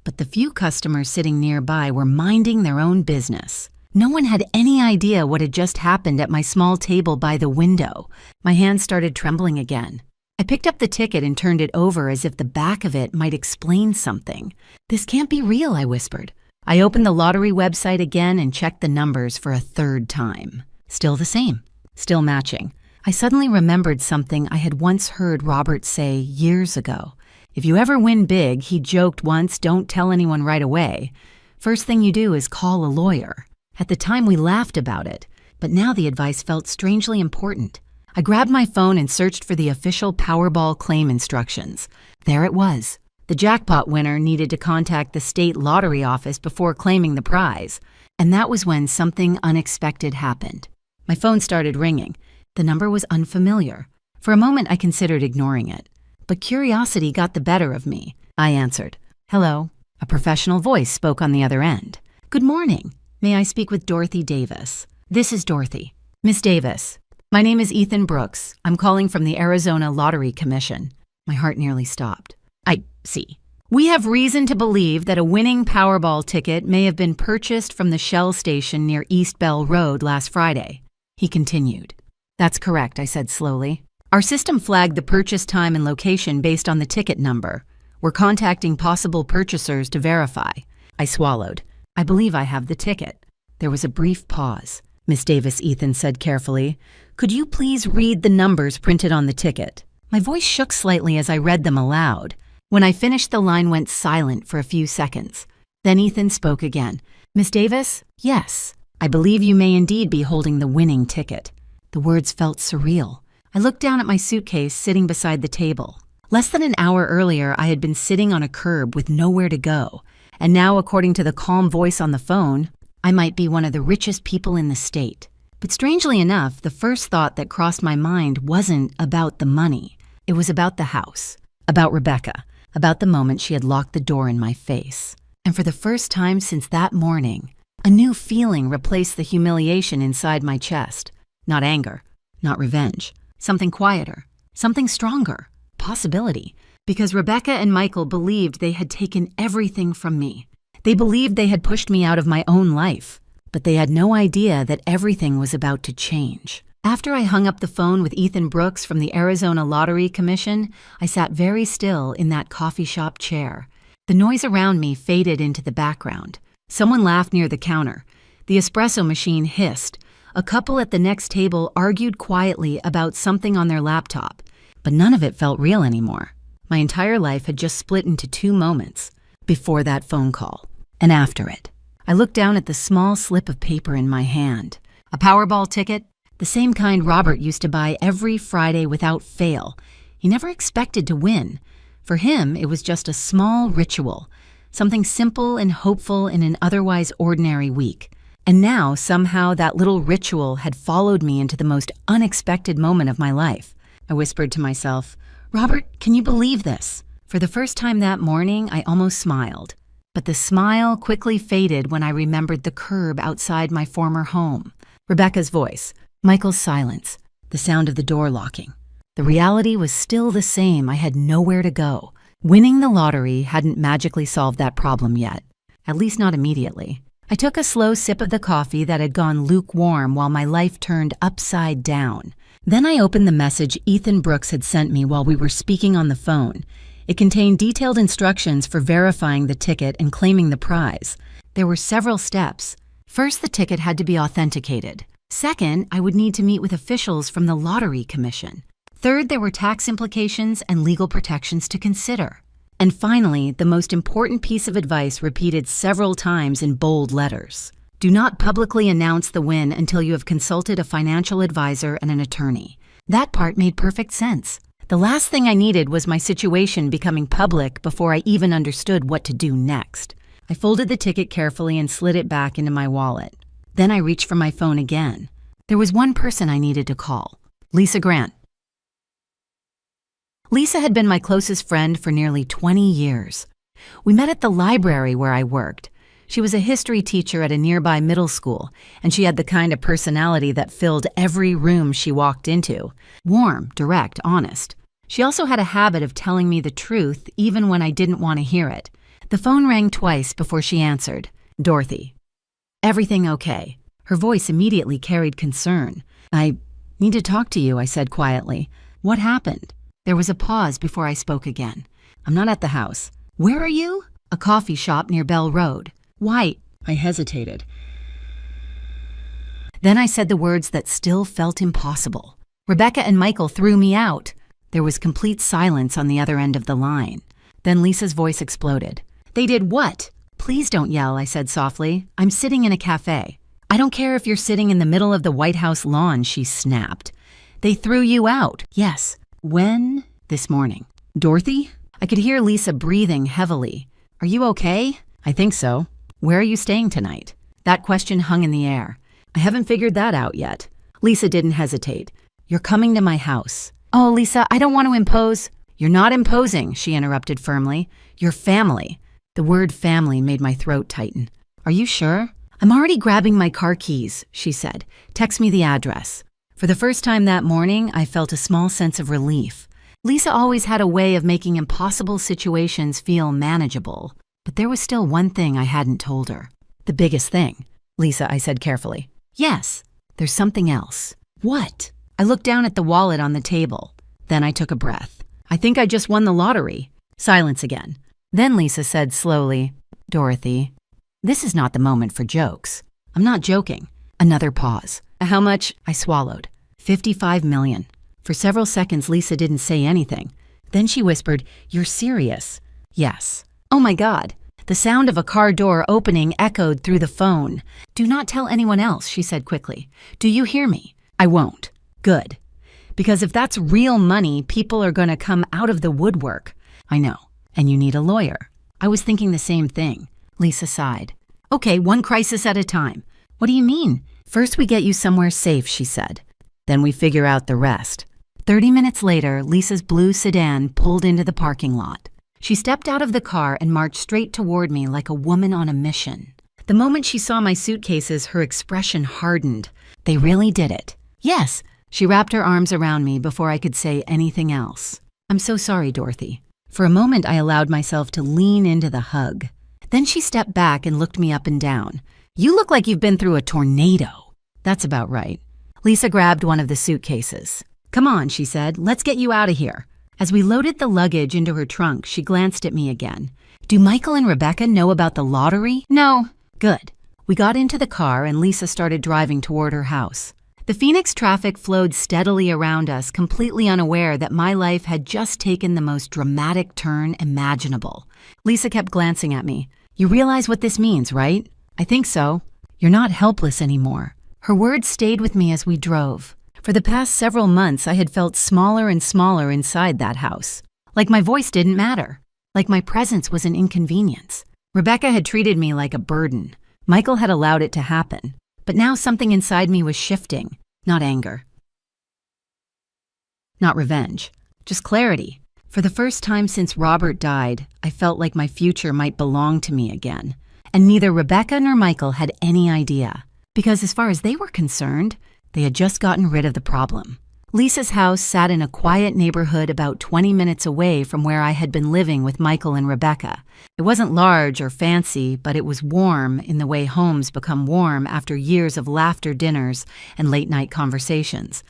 But the few customers sitting nearby were minding their own business. No one had any idea what had just happened at my small table by the window. My hands started trembling again. I picked up the ticket and turned it over as if the back of it might explain something. "This can't be real," I whispered. I opened the lottery website again and checked the numbers for a third time. Still the same, still matching. I suddenly remembered something I had once heard Robert say years ago. If you ever win big, he joked once, don't tell anyone right away. First thing you do is call a lawyer. At the time we laughed about it, but now the advice felt strangely important. I grabbed my phone and searched for the official Powerball claim instructions. There it was. The jackpot winner needed to contact the state lottery office before claiming the prize. And that was when something unexpected happened. My phone started ringing. The number was unfamiliar. For a moment, I considered ignoring it. But curiosity got the better of me. I answered. "Hello." A professional voice spoke on the other end. "Good morning. May I speak with Dorothy Davis?" "This is Dorothy." "Miss Davis, my name is Ethan Brooks. I'm calling from the Arizona Lottery Commission." My heart nearly stopped. "I see. We have reason to believe that a winning Powerball ticket may have been purchased from the Shell station near East Bell Road last Friday." He continued. "That's correct," I said slowly. "Our system flagged the purchase time and location based on the ticket number. We're contacting possible purchasers to verify." I swallowed. "I believe I have the ticket." There was a brief pause. "Miss Davis," Ethan said carefully, "could you please read the numbers printed on the ticket?" My voice shook slightly as I read them aloud. When I finished, the line went silent for a few seconds. Then Ethan spoke again. "Miss Davis, yes, I believe you may indeed be holding the winning ticket." The words felt surreal. I looked down at my suitcase sitting beside the table. Less than an hour earlier, I had been sitting on a curb with nowhere to go. And now, according to the calm voice on the phone, I might be one of the richest people in the state. But strangely enough, the first thought that crossed my mind wasn't about the money. It was about the house, about Rebecca, about the moment she had locked the door in my face. And for the first time since that morning, a new feeling replaced the humiliation inside my chest. Not anger, not revenge, something quieter, something stronger, possibility. Because Rebecca and Michael believed they had taken everything from me. They believed they had pushed me out of my own life, but they had no idea that everything was about to change. After I hung up the phone with Ethan Brooks from the Arizona Lottery Commission, I sat very still in that coffee shop chair. The noise around me faded into the background. Someone laughed near the counter. The espresso machine hissed. A couple at the next table argued quietly about something on their laptop, but none of it felt real anymore. My entire life had just split into two moments, before that phone call and after it. I looked down at the small slip of paper in my hand. A Powerball ticket, the same kind Robert used to buy every Friday without fail. He never expected to win. For him, it was just a small ritual, something simple and hopeful in an otherwise ordinary week. And now, somehow, that little ritual had followed me into the most unexpected moment of my life. I whispered to myself, "Robert, can you believe this?" For the first time that morning, I almost smiled. But the smile quickly faded when I remembered the curb outside my former home. Rebecca's voice, Michael's silence, the sound of the door locking. The reality was still the same. I had nowhere to go. Winning the lottery hadn't magically solved that problem yet, at least not immediately. I took a slow sip of the coffee that had gone lukewarm while my life turned upside down. Then I opened the message Ethan Brooks had sent me while we were speaking on the phone. It contained detailed instructions for verifying the ticket and claiming the prize. There were several steps. First, the ticket had to be authenticated. Second, I would need to meet with officials from the Lottery Commission. Third, there were tax implications and legal protections to consider. And finally, the most important piece of advice repeated several times in bold letters. Do not publicly announce the win until you have consulted a financial advisor and an attorney. That part made perfect sense. The last thing I needed was my situation becoming public before I even understood what to do next. I folded the ticket carefully and slid it back into my wallet. Then I reached for my phone again. There was one person I needed to call, Lisa Grant. Lisa had been my closest friend for nearly 20 years. We met at the library where I worked. She was a history teacher at a nearby middle school, and she had the kind of personality that filled every room she walked into. Warm, direct, honest. She also had a habit of telling me the truth even when I didn't want to hear it. The phone rang twice before she answered. "Dorothy." "Everything okay?" Her voice immediately carried concern. "I need to talk to you," I said quietly. "What happened?" There was a pause before I spoke again. I'm not at the house. Where are you? A coffee shop near Bell Road. Why? I hesitated. Then I said the words that still felt impossible. Rebecca and Michael threw me out. There was complete silence on the other end of the line. Then Lisa's voice exploded. They did what? Please don't yell, I said softly. I'm sitting in a cafe. I don't care if you're sitting in the middle of the White House lawn, she snapped. They threw you out. Yes. When? This morning. Dorothy? I could hear Lisa breathing heavily. Are you okay? I think so. Where are you staying tonight? That question hung in the air. I haven't figured that out yet. Lisa didn't hesitate. You're coming to my house. Oh, Lisa, I don't want to impose. You're not imposing, she interrupted firmly. You're family. The word family made my throat tighten. Are you sure? I'm already grabbing my car keys, she said. Text me the address. For the first time that morning, I felt a small sense of relief. Lisa always had a way of making impossible situations feel manageable. But there was still one thing I hadn't told her. The biggest thing. Lisa, I said carefully. Yes, there's something else. What? I looked down at the wallet on the table. Then I took a breath. I think I just won the lottery. Silence again. Then Lisa said slowly, Dorothy, this is not the moment for jokes. I'm not joking. Another pause. How much? I swallowed. 55 million. For several seconds, Lisa didn't say anything. Then she whispered, You're serious? Yes. Oh my God. The sound of a car door opening echoed through the phone. Do not tell anyone else, she said quickly. Do you hear me? I won't. Good. Because if that's real money, people are going to come out of the woodwork. I know. And you need a lawyer. I was thinking the same thing. Lisa sighed. Okay, one crisis at a time. What do you mean? First we get you somewhere safe, she said. Then we figure out the rest. 30 minutes later, Lisa's blue sedan pulled into the parking lot. She stepped out of the car and marched straight toward me like a woman on a mission. The moment she saw my suitcases, her expression hardened. They really did it. Yes, she wrapped her arms around me before I could say anything else. I'm so sorry, Dorothy. For a moment, I allowed myself to lean into the hug. Then she stepped back and looked me up and down. You look like you've been through a tornado. That's about right. Lisa grabbed one of the suitcases. Come on, she said. Let's get you out of here. As we loaded the luggage into her trunk, she glanced at me again. Do Michael and Rebecca know about the lottery? No. Good. We got into the car and Lisa started driving toward her house. The Phoenix traffic flowed steadily around us, completely unaware that my life had just taken the most dramatic turn imaginable. Lisa kept glancing at me. You realize what this means, right? I think so. You're not helpless anymore. Her words stayed with me as we drove. For the past several months, I had felt smaller and smaller inside that house. Like my voice didn't matter. Like my presence was an inconvenience. Rebecca had treated me like a burden. Michael had allowed it to happen. But now something inside me was shifting. Not anger. Not revenge. Just clarity. For the first time since Robert died, I felt like my future might belong to me again. And neither Rebecca nor Michael had any idea. Because as far as they were concerned, they had just gotten rid of the problem. Lisa's house sat in a quiet neighborhood about 20 minutes away from where I had been living with Michael and Rebecca. It wasn't large or fancy, but it was warm in the way homes become warm after years of laughter dinners and late-night conversations.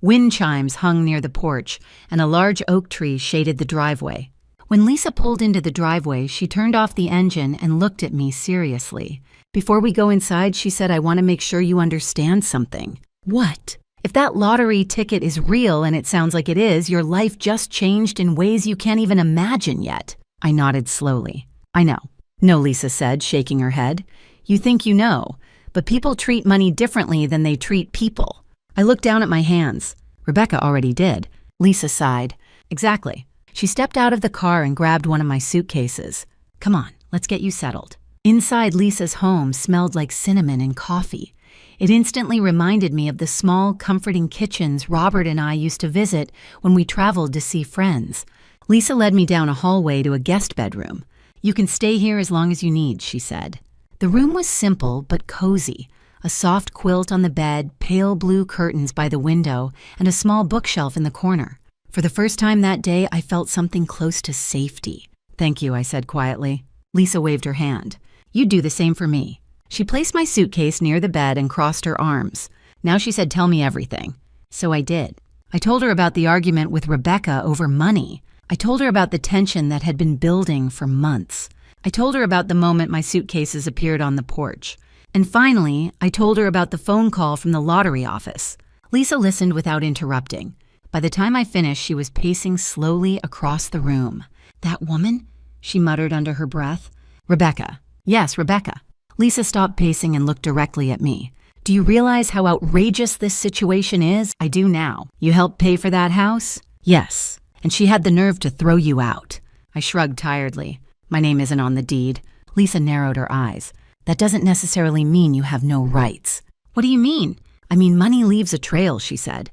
Wind chimes hung near the porch, and a large oak tree shaded the driveway. When Lisa pulled into the driveway, she turned off the engine and looked at me seriously. Before we go inside, she said, I want to make sure you understand something. What? If that lottery ticket is real, and it sounds like it is, your life just changed in ways you can't even imagine yet. I nodded slowly. I know. No, Lisa said, shaking her head. You think you know, but people treat money differently than they treat people. I looked down at my hands. Rebecca already did. Lisa sighed. Exactly. She stepped out of the car and grabbed one of my suitcases. Come on, let's get you settled. Inside Lisa's home smelled like cinnamon and coffee. It instantly reminded me of the small, comforting kitchens Robert and I used to visit when we traveled to see friends. Lisa led me down a hallway to a guest bedroom. You can stay here as long as you need, she said. The room was simple but cozy. A soft quilt on the bed, pale blue curtains by the window, and a small bookshelf in the corner. For the first time that day, I felt something close to safety. Thank you, I said quietly. Lisa waved her hand. You'd do the same for me. She placed my suitcase near the bed and crossed her arms. Now she said, tell me everything. So I did. I told her about the argument with Rebecca over money. I told her about the tension that had been building for months. I told her about the moment my suitcases appeared on the porch. And finally, I told her about the phone call from the lottery office. Lisa listened without interrupting. By the time I finished, she was pacing slowly across the room. "That woman?" she muttered under her breath. "Rebecca. Yes, Rebecca." Lisa stopped pacing and looked directly at me. "Do you realize how outrageous this situation is?" "I do now." "You helped pay for that house?" "Yes. And she had the nerve to throw you out." I shrugged tiredly. "My name isn't on the deed." Lisa narrowed her eyes. "That doesn't necessarily mean you have no rights." "What do you mean?" "I mean, money leaves a trail," she said.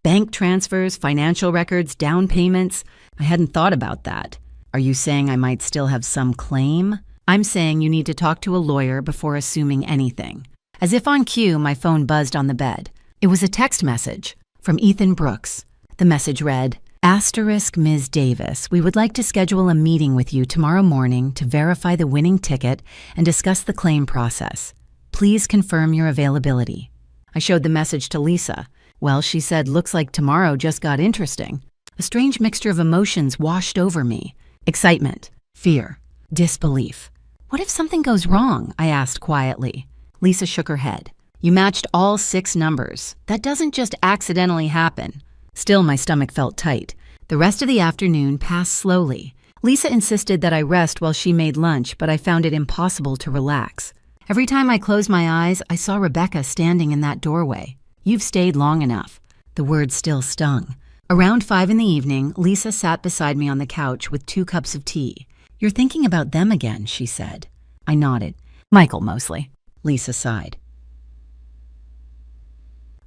"Bank transfers, financial records, down payments. I hadn't thought about that." "Are you saying I might still have some claim?" "I'm saying you need to talk to a lawyer before assuming anything." As if on cue, my phone buzzed on the bed. It was a text message from Ethan Brooks. The message read, "Ms. Davis, we would like to schedule a meeting with you tomorrow morning to verify the winning ticket and discuss the claim process. Please confirm your availability." I showed the message to Lisa. "Well," she said, "looks like tomorrow just got interesting." A strange mixture of emotions washed over me. Excitement, fear, disbelief. "What if something goes wrong?" I asked quietly. Lisa shook her head. "You matched all 6 numbers. That doesn't just accidentally happen." Still, my stomach felt tight. The rest of the afternoon passed slowly. Lisa insisted that I rest while she made lunch, but I found it impossible to relax. Every time I closed my eyes, I saw Rebecca standing in that doorway. "You've stayed long enough." The words still stung. Around 5 in the evening, Lisa sat beside me on the couch with 2 cups of tea. "You're thinking about them again," she said. I nodded. "Michael, mostly." Lisa sighed.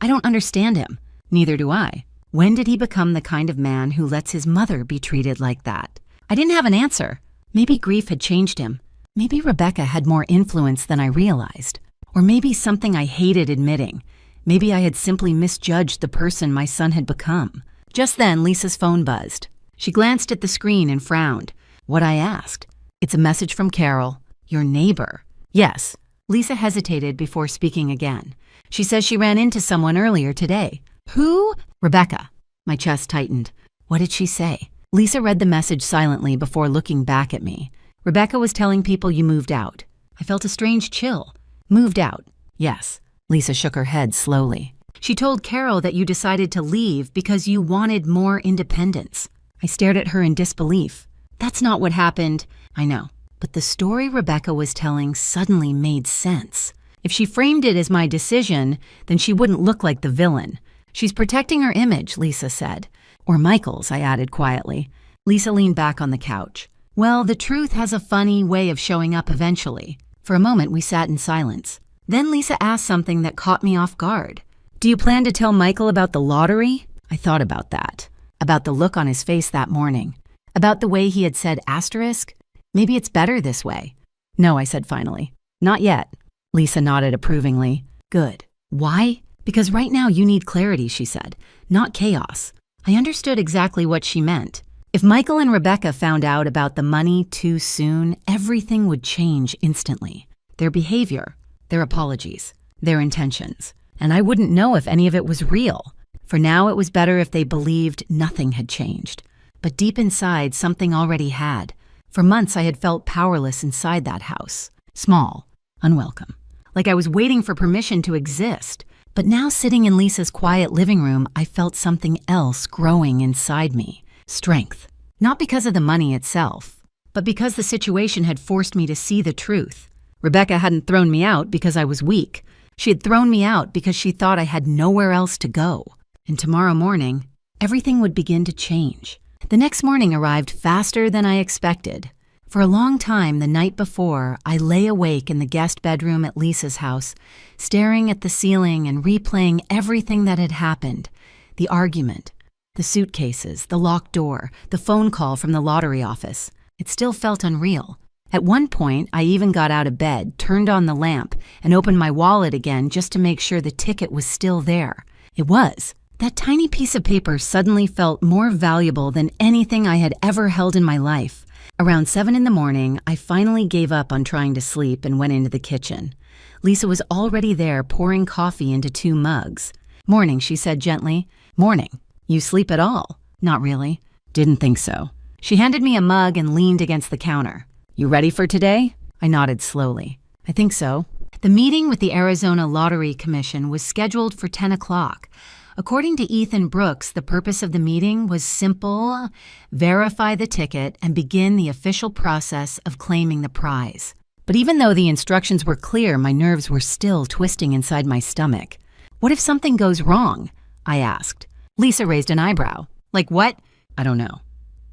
"I don't understand him." "Neither do I. When did he become the kind of man who lets his mother be treated like that?" I didn't have an answer. Maybe grief had changed him. Maybe Rebecca had more influence than I realized. Or maybe something I hated admitting. Maybe I had simply misjudged the person my son had become. Just then, Lisa's phone buzzed. She glanced at the screen and frowned. What I asked? "It's a message from Carol, your neighbor." "Yes." Lisa hesitated before speaking again. "She says she ran into someone earlier today." "Who?" "Rebecca." My chest tightened. What did she say? Lisa read the message silently before looking back at me. "Rebecca was telling people you moved out." I felt a strange chill. "Moved out?" "Yes." Lisa shook her head slowly. "She told Carol that you decided to leave because you wanted more independence." I stared at her in disbelief. "That's not what happened." "I know. But the story Rebecca was telling suddenly made sense. If she framed it as my decision, then she wouldn't look like the villain. She's protecting her image," Lisa said. "Or Michael's," I added quietly. Lisa leaned back on the couch. "Well, the truth has a funny way of showing up eventually." For a moment, we sat in silence. Then Lisa asked something that caught me off guard. "Do you plan to tell Michael about the lottery?" I thought about that. About the look on his face that morning. About the way he had said asterisk. Maybe it's better this way. "No," I said finally. "Not yet." Lisa nodded approvingly. "Good. Why?" "Because right now you need clarity," she said. "Not chaos." I understood exactly what she meant. If Michael and Rebecca found out about the money too soon, everything would change instantly. Their behavior, their apologies, their intentions. And I wouldn't know if any of it was real. For now, it was better if they believed nothing had changed. But deep inside, something already had. For months, I had felt powerless inside that house. Small, unwelcome. Like I was waiting for permission to exist. But now, sitting in Lisa's quiet living room, I felt something else growing inside me. Strength. Not because of the money itself, but because the situation had forced me to see the truth. Rebecca hadn't thrown me out because I was weak. She had thrown me out because she thought I had nowhere else to go. And tomorrow morning, everything would begin to change. The next morning arrived faster than I expected. For a long time the night before, I lay awake in the guest bedroom at Lisa's house, staring at the ceiling and replaying everything that had happened. The argument, the suitcases, the locked door, the phone call from the lottery office. It still felt unreal. At one point, I even got out of bed, turned on the lamp, and opened my wallet again just to make sure the ticket was still there. It was. That tiny piece of paper suddenly felt more valuable than anything I had ever held in my life. Around 7 in the morning, I finally gave up on trying to sleep and went into the kitchen. Lisa was already there pouring coffee into 2 mugs. "Morning," she said gently. "Morning. You sleep at all? Not really. Didn't think so. She handed me a mug and leaned against the counter. You ready for today? I nodded slowly. I think so. The meeting with the Arizona Lottery Commission was scheduled for 10 o'clock. According to Ethan Brooks, the purpose of the meeting was simple: verify the ticket and begin the official process of claiming the prize. But even though the instructions were clear, my nerves were still twisting inside my stomach. What if something goes wrong? I asked. Lisa raised an eyebrow. Like what? I don't know.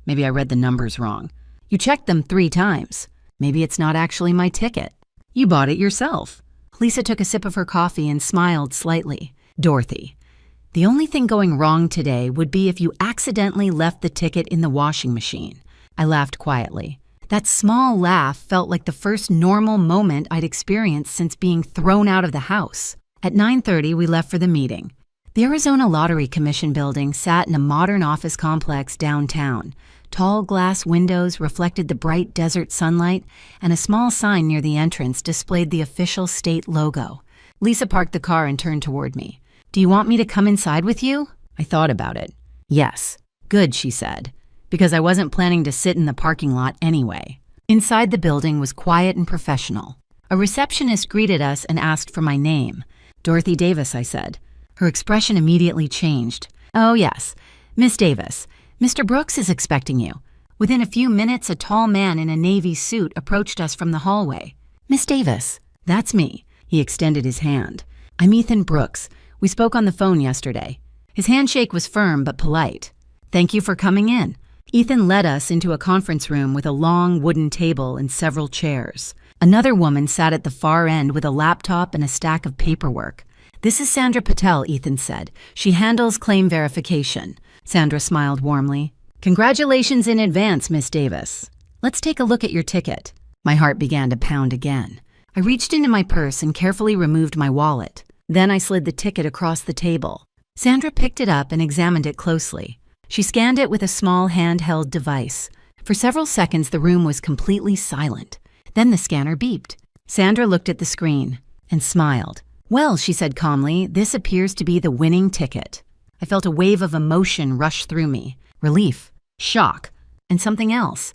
Maybe I read the numbers wrong. You checked them 3 times. Maybe it's not actually my ticket. You bought it yourself. Lisa took a sip of her coffee and smiled slightly. Dorothy, the only thing going wrong today would be if you accidentally left the ticket in the washing machine. I laughed quietly. That small laugh felt like the first normal moment I'd experienced since being thrown out of the house. At 9:30, we left for the meeting. The Arizona Lottery Commission building sat in a modern office complex downtown. Tall glass windows reflected the bright desert sunlight, and a small sign near the entrance displayed the official state logo. Lisa parked the car and turned toward me. Do you want me to come inside with you? I thought about it. Yes. Good, she said, because I wasn't planning to sit in the parking lot anyway. Inside the building was quiet and professional. A receptionist greeted us and asked for my name. Dorothy Davis, I said. Her expression immediately changed. Oh, yes. Miss Davis, Mr. Brooks is expecting you. Within a few minutes, a tall man in a navy suit approached us from the hallway. Miss Davis, that's me. He extended his hand. I'm Ethan Brooks. We spoke on the phone yesterday. His handshake was firm but polite. Thank you for coming in. Ethan led us into a conference room with a long wooden table and several chairs. Another woman sat at the far end with a laptop and a stack of paperwork. This is Sandra Patel, Ethan said. She handles claim verification. Sandra smiled warmly. Congratulations in advance, Miss Davis. Let's take a look at your ticket. My heart began to pound again. I reached into my purse and carefully removed my wallet. Then I slid the ticket across the table. Sandra picked it up and examined it closely. She scanned it with a small handheld device. For several seconds, the room was completely silent. Then the scanner beeped. Sandra looked at the screen and smiled. Well, she said calmly, this appears to be the winning ticket. I felt a wave of emotion rush through me. Relief, shock, and something else.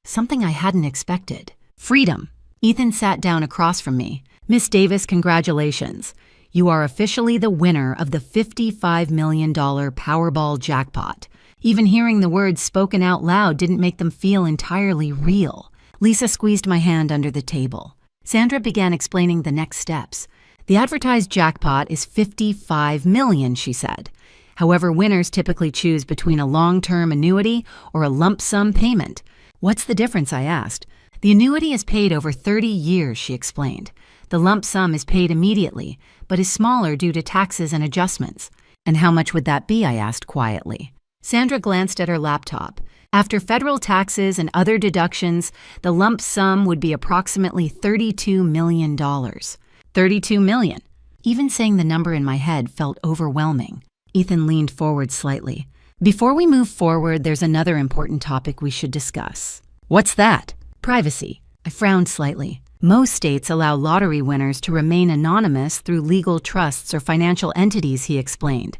Something I hadn't expected. Freedom. Ethan sat down across from me. Miss Davis, congratulations. You are officially the winner of the $55 million Powerball jackpot. Even hearing the words spoken out loud didn't make them feel entirely real. Lisa squeezed my hand under the table. Sandra began explaining the next steps. The advertised jackpot is $55 million, she said. However, winners typically choose between a long-term annuity or a lump sum payment. What's the difference, I asked. The annuity is paid over 30 years, she explained. The lump sum is paid immediately, but is smaller due to taxes and adjustments. And how much would that be, I asked quietly. Sandra glanced at her laptop. After federal taxes and other deductions, the lump sum would be approximately $32 million. $32 million. Even saying the number in my head felt overwhelming. Ethan leaned forward slightly. Before we move forward, there's another important topic we should discuss. What's that? Privacy. I frowned slightly. Most states allow lottery winners to remain anonymous through legal trusts or financial entities, he explained.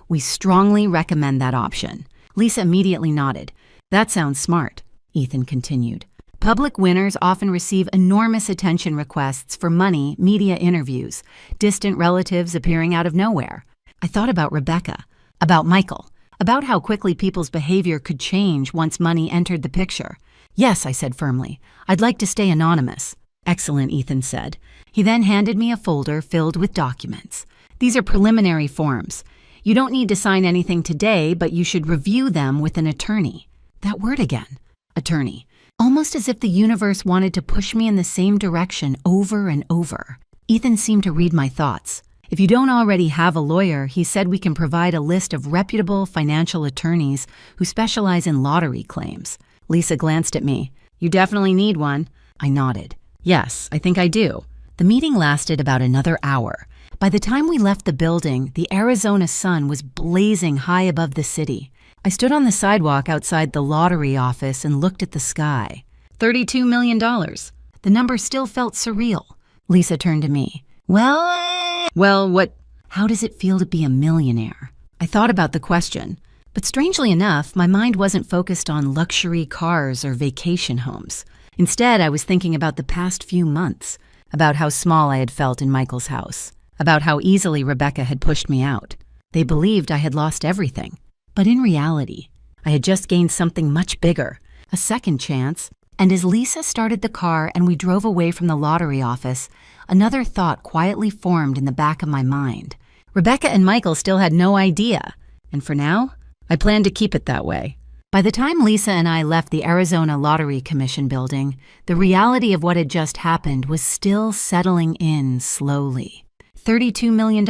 We strongly recommend that option. Lisa immediately nodded. That sounds smart, Ethan continued. Public winners often receive enormous attention requests for money, media interviews, distant relatives appearing out of nowhere. I thought about Rebecca, about Michael, about how quickly people's behavior could change once money entered the picture. Yes, I said firmly. I'd like to stay anonymous. Excellent, Ethan said. He then handed me a folder filled with documents. These are preliminary forms. You don't need to sign anything today, but you should review them with an attorney. That word again. Attorney. Almost as if the universe wanted to push me in the same direction over and over. Ethan seemed to read my thoughts. If you don't already have a lawyer, he said we can provide a list of reputable financial attorneys who specialize in lottery claims. Lisa glanced at me. You definitely need one. I nodded. Yes, I think I do. The meeting lasted about another hour. By the time we left the building, the Arizona sun was blazing high above the city. I stood on the sidewalk outside the lottery office and looked at the sky. $32 million. The number still felt surreal. Lisa turned to me. Well, what? How does it feel to be a millionaire? I thought about the question. But strangely enough, my mind wasn't focused on luxury cars or vacation homes. Instead, I was thinking about the past few months, about how small I had felt in Michael's house, about how easily Rebecca had pushed me out. They believed I had lost everything. But in reality, I had just gained something much bigger, a second chance. And as Lisa started the car and we drove away from the lottery office, another thought quietly formed in the back of my mind. Rebecca and Michael still had no idea, and for now, I planned to keep it that way. By the time Lisa and I left the Arizona Lottery Commission building, the reality of what had just happened was still settling in slowly. $32 million.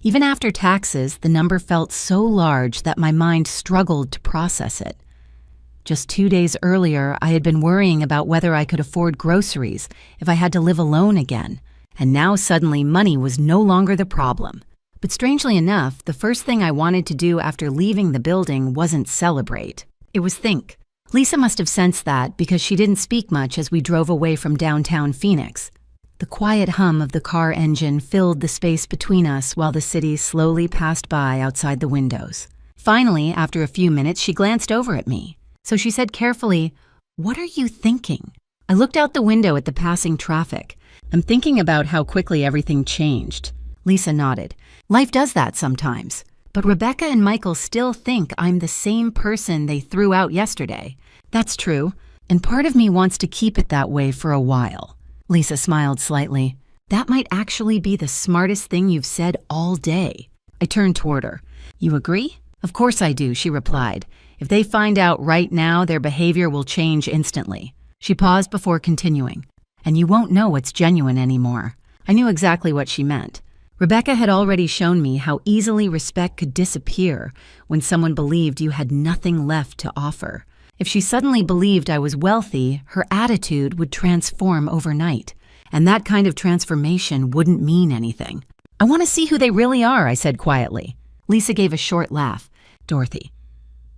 Even after taxes, the number felt so large that my mind struggled to process it. Just 2 days earlier, I had been worrying about whether I could afford groceries if I had to live alone again, and now suddenly money was no longer the problem. But strangely enough, the first thing I wanted to do after leaving the building wasn't celebrate. It was think. Lisa must have sensed that because she didn't speak much as we drove away from downtown Phoenix. The quiet hum of the car engine filled the space between us while the city slowly passed by outside the windows. Finally, after a few minutes, she glanced over at me. So she said carefully, "What are you thinking?" I looked out the window at the passing traffic. "I'm thinking about how quickly everything changed." Lisa nodded. "Life does that sometimes. But Rebecca and Michael still think I'm the same person they threw out yesterday." "That's true, and part of me wants to keep it that way for a while." Lisa smiled slightly. "That might actually be the smartest thing you've said all day." I turned toward her. "You agree?" "Of course I do," she replied. "If they find out right now, their behavior will change instantly." She paused before continuing. "And you won't know what's genuine anymore." I knew exactly what she meant. Rebecca had already shown me how easily respect could disappear when someone believed you had nothing left to offer. If she suddenly believed I was wealthy, her attitude would transform overnight. And that kind of transformation wouldn't mean anything. "I want to see who they really are," I said quietly. Lisa gave a short laugh. "Dorothy,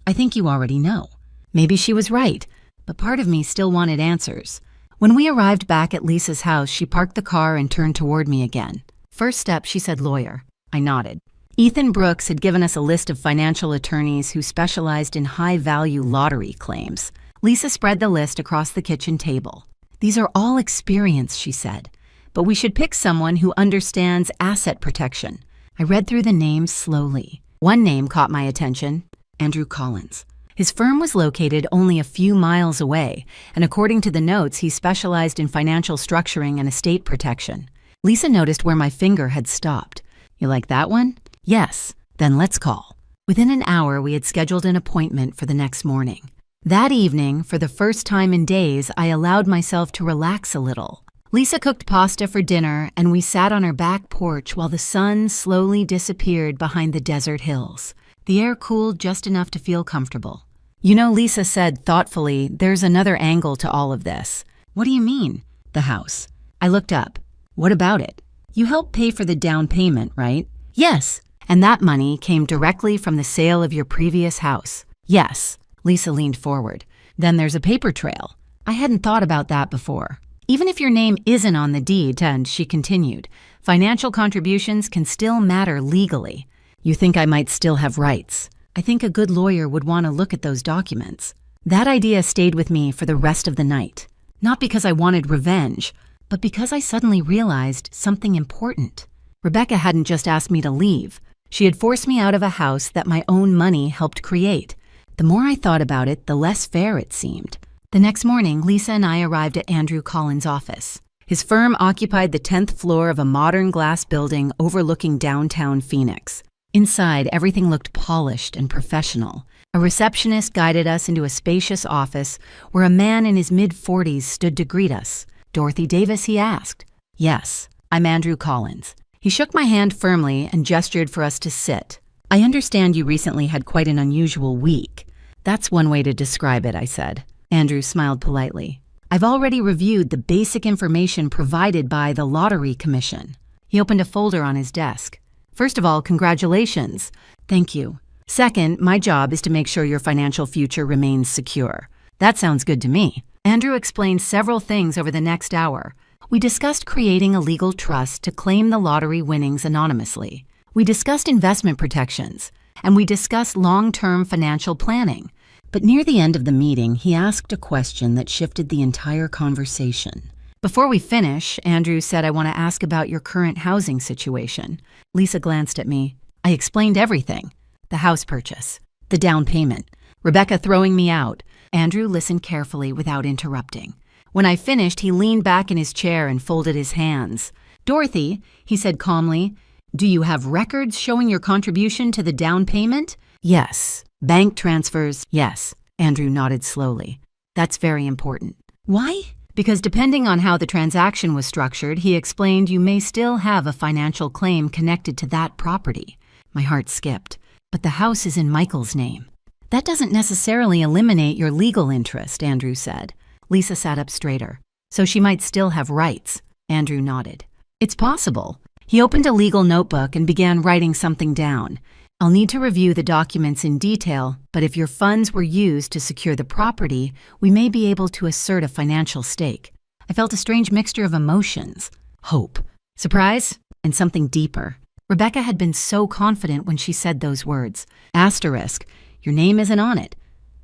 I think you already know." Maybe she was right, but part of me still wanted answers. When we arrived back at Lisa's house, she parked the car and turned toward me again. "First step," she said, "lawyer." I nodded. Ethan Brooks had given us a list of financial attorneys who specialized in high-value lottery claims. Lisa spread the list across the kitchen table. "These are all experienced," she said, "but we should pick someone who understands asset protection." I read through the names slowly. One name caught my attention: Andrew Collins. His firm was located only a few miles away, and according to the notes, he specialized in financial structuring and estate protection. Lisa noticed where my finger had stopped. "You like that one?" "Yes." "Then let's call." Within an hour, we had scheduled an appointment for the next morning. That evening, for the first time in days, I allowed myself to relax a little. Lisa cooked pasta for dinner, and we sat on her back porch while the sun slowly disappeared behind the desert hills. The air cooled just enough to feel comfortable. "You know," Lisa said thoughtfully, "there's another angle to all of this." "What do you mean?" "The house." I looked up. "What about it?" "You helped pay for the down payment, right?" "Yes." "And that money came directly from the sale of your previous house?" "Yes." Lisa leaned forward. "Then there's a paper trail." I hadn't thought about that before. "Even if your name isn't on the deed," and she continued, "financial contributions can still matter legally." "You think I might still have rights?" "I think a good lawyer would want to look at those documents." That idea stayed with me for the rest of the night. Not because I wanted revenge, but because I suddenly realized something important. Rebecca hadn't just asked me to leave. She had forced me out of a house that my own money helped create. The more I thought about it, the less fair it seemed. The next morning, Lisa and I arrived at Andrew Collins' office. His firm occupied the 10th floor of a modern glass building overlooking downtown Phoenix. Inside, everything looked polished and professional. A receptionist guided us into a spacious office where a man in his mid-40s stood to greet us. "Dorothy Davis?" he asked. "Yes, I'm Andrew Collins." He shook my hand firmly and gestured for us to sit. "I understand you recently had quite an unusual week." "That's one way to describe it," I said. Andrew smiled politely. "I've already reviewed the basic information provided by the Lottery Commission." He opened a folder on his desk. "First of all, congratulations." "Thank you." "Second, my job is to make sure your financial future remains secure." "That sounds good to me." Andrew explained several things over the next hour. We discussed creating a legal trust to claim the lottery winnings anonymously. We discussed investment protections. and we discussed long-term financial planning. But near the end of the meeting, he asked a question that shifted the entire conversation. Before we finish, Andrew said, "I want to ask about your current housing situation." Lisa glanced at me. I explained everything. The house purchase, the down payment, Rebecca throwing me out. Andrew listened carefully without interrupting. When I finished, he leaned back in his chair and folded his hands. "Dorothy," he said calmly, "do you have records showing your contribution to the down payment?" "Yes." "Bank transfers?" "Yes." Andrew nodded slowly. "That's very important." "Why?" "Because depending on how the transaction was structured," he explained, "you may still have a financial claim connected to that property." My heart skipped. "But the house is in Michael's name." "That doesn't necessarily eliminate your legal interest," Andrew said. Lisa sat up straighter. "So she might still have rights." Andrew nodded. "It's possible." He opened a legal notebook and began writing something down. "I'll need to review the documents in detail, but if your funds were used to secure the property, we may be able to assert a financial stake." I felt a strange mixture of emotions. Hope, surprise, and something deeper. Rebecca had been so confident when she said those words. Asterisk, your name isn't on it.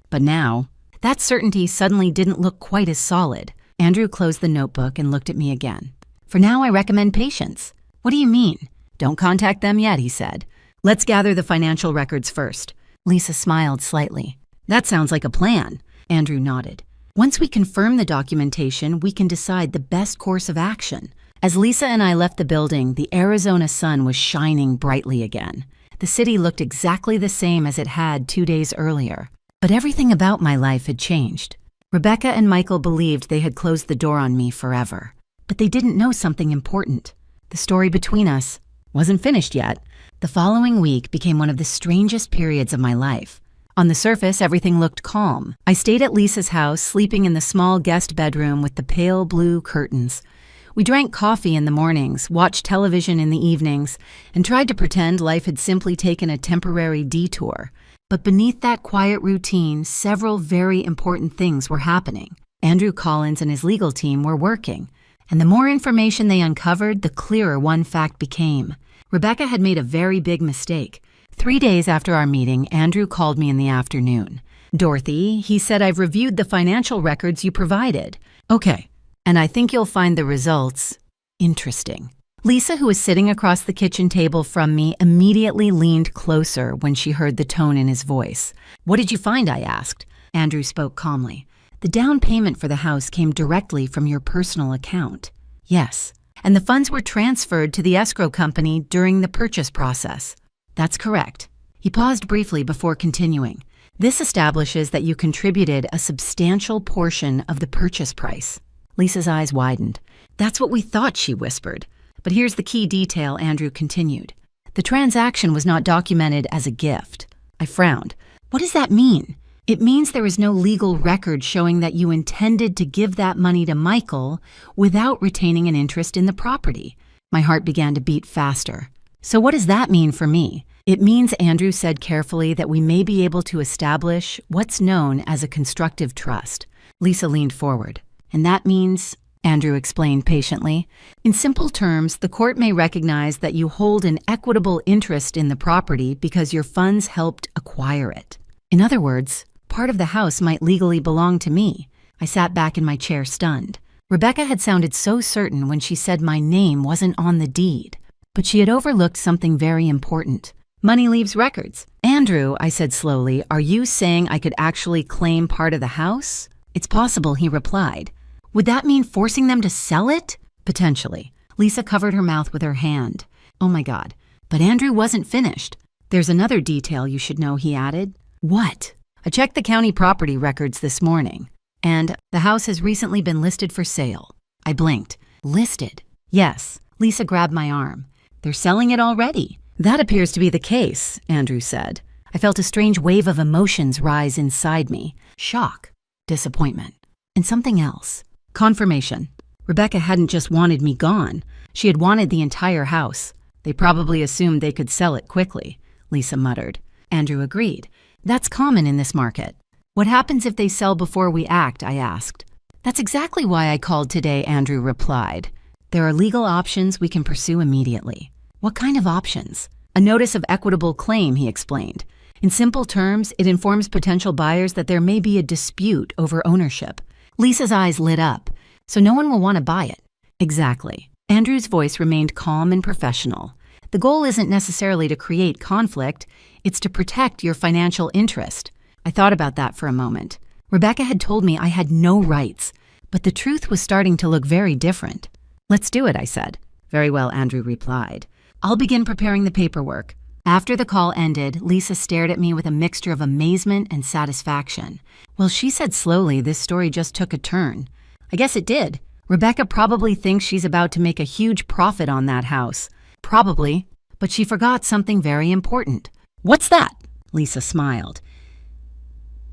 But now, that certainty suddenly didn't look quite as solid. Andrew closed the notebook and looked at me again. "For now, I recommend patience." "What do you mean?" "Don't contact them yet," he said. "Let's gather the financial records first." Lisa smiled slightly. "That sounds like a plan." Andrew nodded. "Once we confirm the documentation, we can decide the best course of action." As Lisa and I left the building, the Arizona sun was shining brightly again. The city looked exactly the same as it had 2 days earlier. But everything about my life had changed. Rebecca and Michael believed they had closed the door on me forever. But they didn't know something important. The story between us wasn't finished yet. The following week became one of the strangest periods of my life. On the surface, everything looked calm. I stayed at Lisa's house, sleeping in the small guest bedroom with the pale blue curtains. We drank coffee in the mornings, watched television in the evenings, and tried to pretend life had simply taken a temporary detour. But beneath that quiet routine, several very important things were happening. Andrew Collins and his legal team were working, and the more information they uncovered, the clearer one fact became. Rebecca had made a very big mistake. 3 days after our meeting, Andrew called me in the afternoon. "Dorothy," he said, "I've reviewed the financial records you provided." "Okay. And I think you'll find the results interesting." Lisa, who was sitting across the kitchen table from me, immediately leaned closer when she heard the tone in his voice. "What did you find?" I asked. Andrew spoke calmly. "The down payment for the house came directly from your personal account." "Yes. And the funds were transferred to the escrow company during the purchase process." "That's correct." He paused briefly before continuing. "This establishes that you contributed a substantial portion of the purchase price." Lisa's eyes widened. "That's what we thought," she whispered. "But here's the key detail," Andrew continued. "The transaction was not documented as a gift." I frowned. "What does that mean?" "It means there is no legal record showing that you intended to give that money to Michael without retaining an interest in the property." My heart began to beat faster. "So what does that mean for me?" "It means," Andrew said carefully, "that we may be able to establish what's known as a constructive trust." Lisa leaned forward. "And that means," Andrew explained patiently, "in simple terms, the court may recognize that you hold an equitable interest in the property because your funds helped acquire it. In other words, part of the house might legally belong to me." I sat back in my chair stunned. Rebecca had sounded so certain when she said my name wasn't on the deed. But she had overlooked something very important. Money leaves records. "Andrew," I said slowly, "are you saying I could actually claim part of the house?" "It's possible," he replied. "Would that mean forcing them to sell it?" "Potentially." Lisa covered her mouth with her hand. "Oh my God." But Andrew wasn't finished. "There's another detail you should know," he added. "What?" "I checked the county property records this morning, and the house has recently been listed for sale." I blinked. "Listed?" "Yes." Lisa grabbed my arm. "They're selling it already." "That appears to be the case," Andrew said. I felt a strange wave of emotions rise inside me. Shock, disappointment, and something else. Confirmation. Rebecca hadn't just wanted me gone. She had wanted the entire house. "They probably assumed they could sell it quickly," Lisa muttered. Andrew agreed. "That's common in this market." "What happens if they sell before we act?" I asked. "That's exactly why I called today," Andrew replied. "There are legal options we can pursue immediately." "What kind of options?" A notice of equitable claim, he explained. In simple terms, it informs potential buyers that there may be a dispute over ownership. Lisa's eyes lit up. So no one will want to buy it. Exactly. Andrew's voice remained calm and professional. The goal isn't necessarily to create conflict, it's to protect your financial interest. I thought about that for a moment. Rebecca had told me I had no rights, but the truth was starting to look very different. Let's do it, I said. Very well, Andrew replied. I'll begin preparing the paperwork. After the call ended, Lisa stared at me with a mixture of amazement and satisfaction. Well, she said slowly, this story just took a turn. I guess it did. Rebecca probably thinks she's about to make a huge profit on that house. Probably, but she forgot something very important. What's that? Lisa smiled.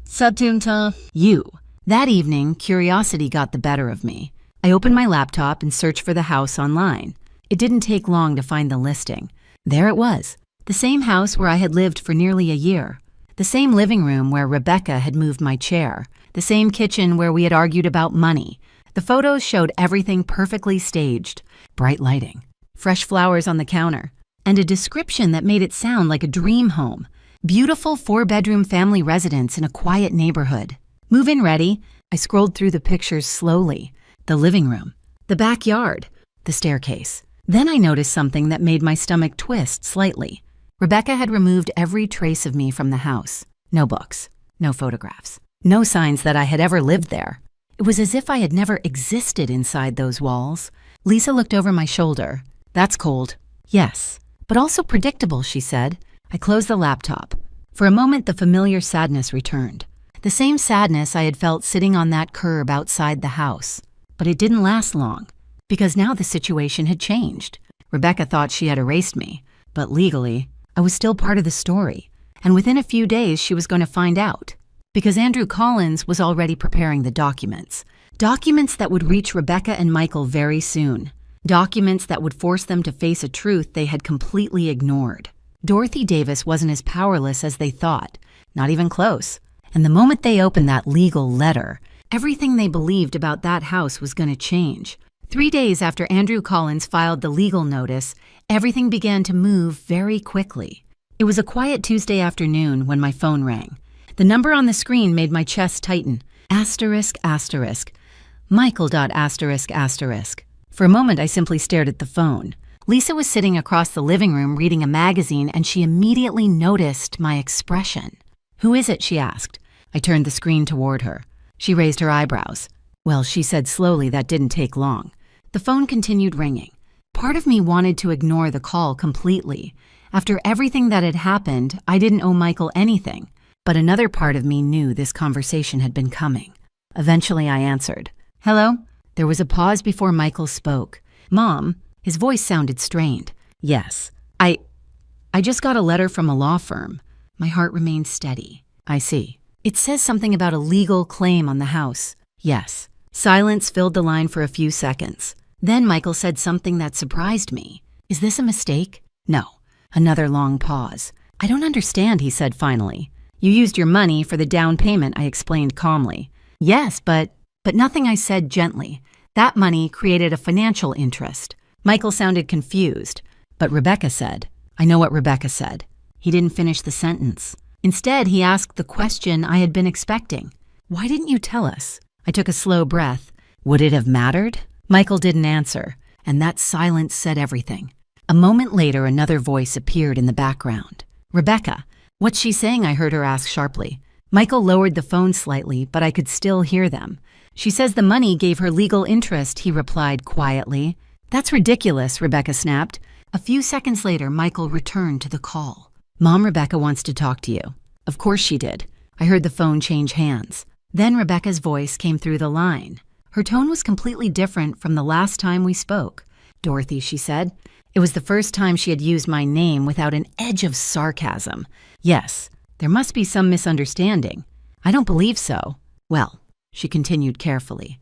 Subtunta, you. That evening, curiosity got the better of me. I opened my laptop and searched for the house online. It didn't take long to find the listing. There it was, the same house where I had lived for nearly a year. The same living room where Rebecca had moved my chair. The same kitchen where we had argued about money. The photos showed everything perfectly staged. Bright lighting, fresh flowers on the counter, and a description that made it sound like a dream home. Beautiful 4-bedroom family residence in a quiet neighborhood. Move-in ready. I scrolled through the pictures slowly. The living room, the backyard, the staircase. Then I noticed something that made my stomach twist slightly. Rebecca had removed every trace of me from the house. No books, no photographs, no signs that I had ever lived there. It was as if I had never existed inside those walls. Lisa looked over my shoulder. That's cold. Yes, but also predictable, she said. I closed the laptop. For a moment, the familiar sadness returned. The same sadness I had felt sitting on that curb outside the house. But it didn't last long, because now the situation had changed. Rebecca thought she had erased me, but legally, I was still part of the story. And within a few days, she was going to find out. Because Andrew Collins was already preparing the documents. Documents that would reach Rebecca and Michael very soon. Documents that would force them to face a truth they had completely ignored. Dorothy Davis wasn't as powerless as they thought, not even close. And the moment they opened that legal letter, everything they believed about that house was going to change. 3 days after Andrew Collins filed the legal notice, everything began to move very quickly. It was a quiet Tuesday afternoon when my phone rang. The number on the screen made my chest tighten. Asterisk, asterisk. Michael. Asterisk, asterisk. For a moment, I simply stared at the phone. Lisa was sitting across the living room reading a magazine, and she immediately noticed my expression. Who is it? She asked. I turned the screen toward her. She raised her eyebrows. Well, she said slowly, that didn't take long. The phone continued ringing. Part of me wanted to ignore the call completely. After everything that had happened, I didn't owe Michael anything. But another part of me knew this conversation had been coming. Eventually, I answered. Hello? There was a pause before Michael spoke. Mom, his voice sounded strained. Yes. I just got a letter from a law firm. My heart remained steady. I see. It says something about a legal claim on the house. Yes. Silence filled the line for a few seconds. Then Michael said something that surprised me. Is this a mistake? No. Another long pause. I don't understand, he said finally. You used your money for the down payment, I explained calmly. Yes, but nothing, I said gently. That money created a financial interest. Michael sounded confused, but Rebecca said. I know what Rebecca said. He didn't finish the sentence. Instead, he asked the question I had been expecting. Why didn't you tell us? I took a slow breath. Would it have mattered? Michael didn't answer, and that silence said everything. A moment later, another voice appeared in the background. Rebecca. What's she saying? I heard her ask sharply. Michael lowered the phone slightly, but I could still hear them. She says the money gave her legal interest, he replied quietly. That's ridiculous, Rebecca snapped. A few seconds later, Michael returned to the call. Mom, Rebecca wants to talk to you. Of course she did. I heard the phone change hands. Then Rebecca's voice came through the line. Her tone was completely different from the last time we spoke. Dorothy, she said. It was the first time she had used my name without an edge of sarcasm. Yes, there must be some misunderstanding. I don't believe so. Well, she continued carefully.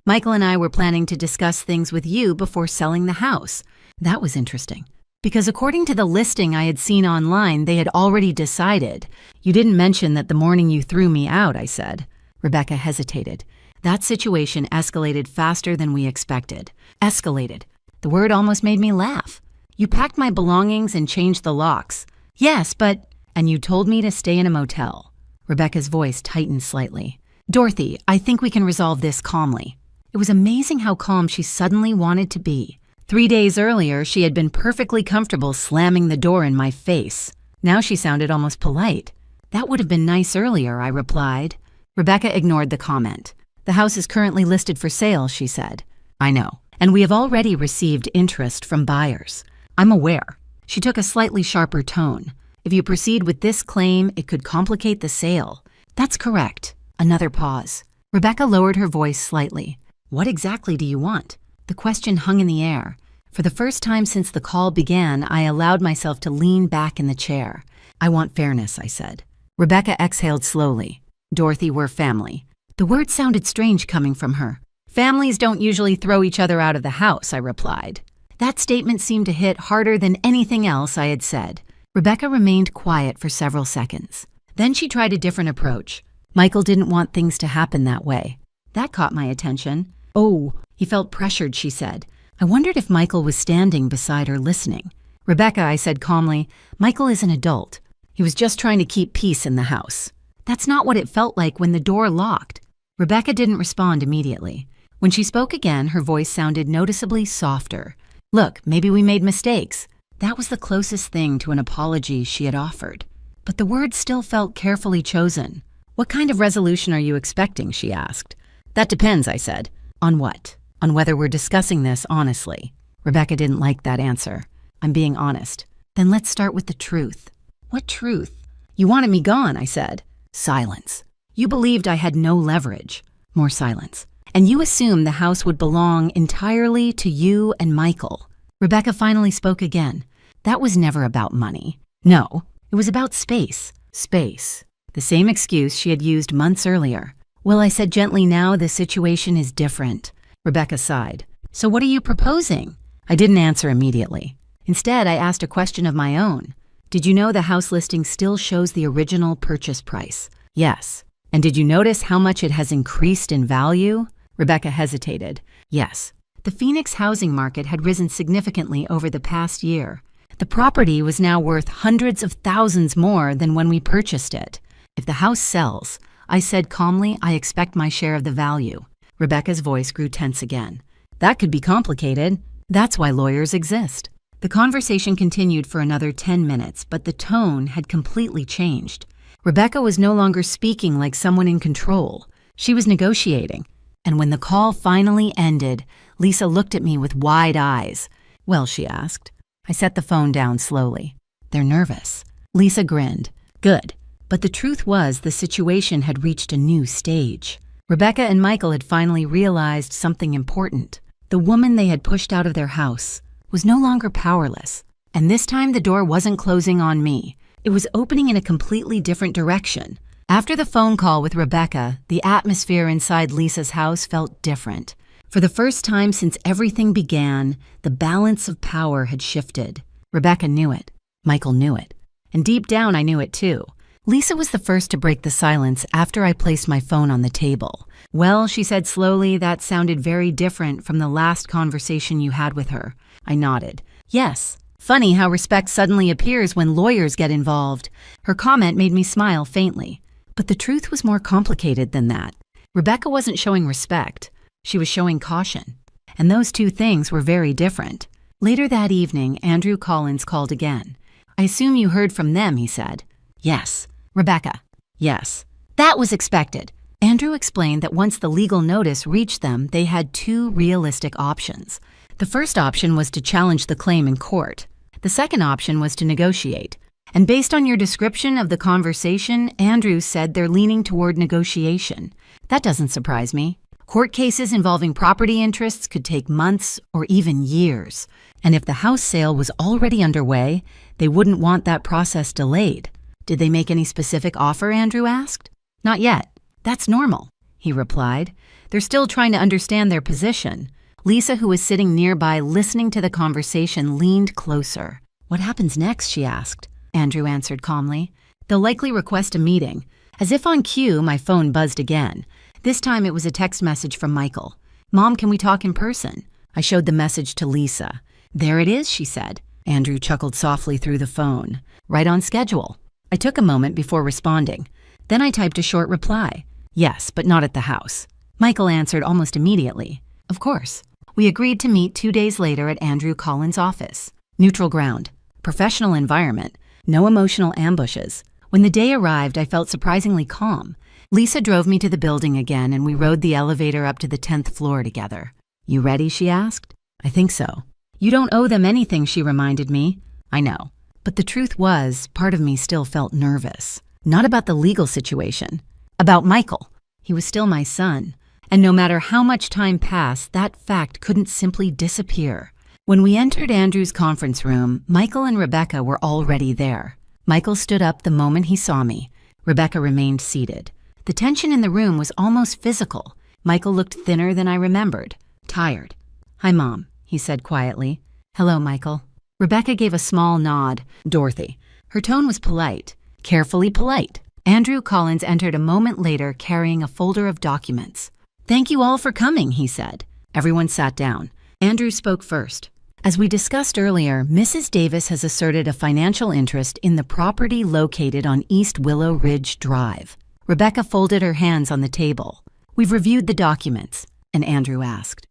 Michael and I were planning to discuss things with you before selling the house. That was interesting. Because according to the listing I had seen online, they had already decided. You didn't mention that the morning you threw me out, I said. Rebecca hesitated. That situation escalated faster than we expected. Escalated. The word almost made me laugh. You packed my belongings and changed the locks. Yes, but... And you told me to stay in a motel. Rebecca's voice tightened slightly. Dorothy, I think we can resolve this calmly. It was amazing how calm she suddenly wanted to be. 3 days earlier, she had been perfectly comfortable slamming the door in my face. Now she sounded almost polite. That would have been nice earlier, I replied. Rebecca ignored the comment. The house is currently listed for sale, she said. I know, and we have already received interest from buyers. I'm aware. She took a slightly sharper tone. If you proceed with this claim, it could complicate the sale. That's correct. Another pause. Rebecca lowered her voice slightly. What exactly do you want? The question hung in the air. For the first time since the call began, I allowed myself to lean back in the chair. I want fairness, I said. Rebecca exhaled slowly. Dorothy, we're family. The word sounded strange coming from her. Families don't usually throw each other out of the house, I replied. That statement seemed to hit harder than anything else I had said. Rebecca remained quiet for several seconds. Then she tried a different approach. Michael didn't want things to happen that way. That caught my attention. Oh, he felt pressured, she said. I wondered if Michael was standing beside her listening. Rebecca, I said calmly, Michael is an adult. He was just trying to keep peace in the house. That's not what it felt like when the door locked. Rebecca didn't respond immediately. When she spoke again, her voice sounded noticeably softer. Look, maybe we made mistakes. That was the closest thing to an apology she had offered. But the words still felt carefully chosen. What kind of resolution are you expecting, she asked. That depends, I said. On what? On whether we're discussing this honestly. Rebecca didn't like that answer. I'm being honest. Then let's start with the truth. What truth? You wanted me gone, I said. Silence. You believed I had no leverage. More silence. And you assumed the house would belong entirely to you and Michael. Rebecca finally spoke again. That was never about money. No, it was about space. Space. The same excuse she had used months earlier. Well, I said gently, now the situation is different. Rebecca sighed. So what are you proposing? I didn't answer immediately. Instead, I asked a question of my own. Did you know the house listing still shows the original purchase price? Yes. And did you notice how much it has increased in value? Rebecca hesitated. Yes. The Phoenix housing market had risen significantly over the past year. The property was now worth hundreds of thousands more than when we purchased it. If the house sells, I said calmly, I expect my share of the value. Rebecca's voice grew tense again. That could be complicated. That's why lawyers exist. The conversation continued for another 10 minutes, but the tone had completely changed. Rebecca was no longer speaking like someone in control. She was negotiating. And when the call finally ended, Lisa looked at me with wide eyes. Well, she asked. I set the phone down slowly. They're nervous. Lisa grinned. Good. But the truth was the situation had reached a new stage. Rebecca and Michael had finally realized something important. The woman they had pushed out of their house was no longer powerless. And this time the door wasn't closing on me. It was opening in a completely different direction. After the phone call with Rebecca, the atmosphere inside Lisa's house felt different. For the first time since everything began, the balance of power had shifted. Rebecca knew it. Michael knew it. And deep down, I knew it too. Lisa was the first to break the silence after I placed my phone on the table. Well, she said slowly, that sounded very different from the last conversation you had with her. I nodded. Yes. Funny how respect suddenly appears when lawyers get involved. Her comment made me smile faintly. But the truth was more complicated than that. Rebecca wasn't showing respect. She was showing caution. And those two things were very different. Later that evening, Andrew Collins called again. I assume you heard from them, he said. Yes. Rebecca. Yes. That was expected. Andrew explained that once the legal notice reached them, they had two realistic options. The first option was to challenge the claim in court. The second option was to negotiate. And based on your description of the conversation, Andrew said they're leaning toward negotiation. That doesn't surprise me. Court cases involving property interests could take months or even years. And if the house sale was already underway, they wouldn't want that process delayed. Did they make any specific offer, Andrew asked. Not yet. That's normal, he replied. They're still trying to understand their position. Lisa, who was sitting nearby listening to the conversation, leaned closer. What happens next, she asked. Andrew answered calmly. They'll likely request a meeting. As if on cue, my phone buzzed again. This time it was a text message from Michael. Mom, can we talk in person? I showed the message to Lisa. There it is, she said. Andrew chuckled softly through the phone. Right on schedule. I took a moment before responding. Then I typed a short reply. Yes, but not at the house. Michael answered almost immediately. Of course. We agreed to meet 2 days later at Andrew Collins' office. Neutral ground. Professional environment. No emotional ambushes. When the day arrived, I felt surprisingly calm. Lisa drove me to the building again, and we rode the elevator up to the 10th floor together. You ready? She asked. I think so. You don't owe them anything, she reminded me. I know. But the truth was, part of me still felt nervous. Not about the legal situation. About Michael. He was still my son. And no matter how much time passed, that fact couldn't simply disappear. When we entered Andrew's conference room, Michael and Rebecca were already there. Michael stood up the moment he saw me. Rebecca remained seated. The tension in the room was almost physical. Michael looked thinner than I remembered. Tired. Hi, Mom, he said quietly. Hello, Michael. Rebecca gave a small nod. Dorothy. Her tone was polite. Carefully polite. Andrew Collins entered a moment later carrying a folder of documents. Thank you all for coming, he said. Everyone sat down. Andrew spoke first. As we discussed earlier, Mrs. Davis has asserted a financial interest in the property located on East Willow Ridge Drive. Rebecca folded her hands on the table. We've reviewed the documents, and Andrew asked.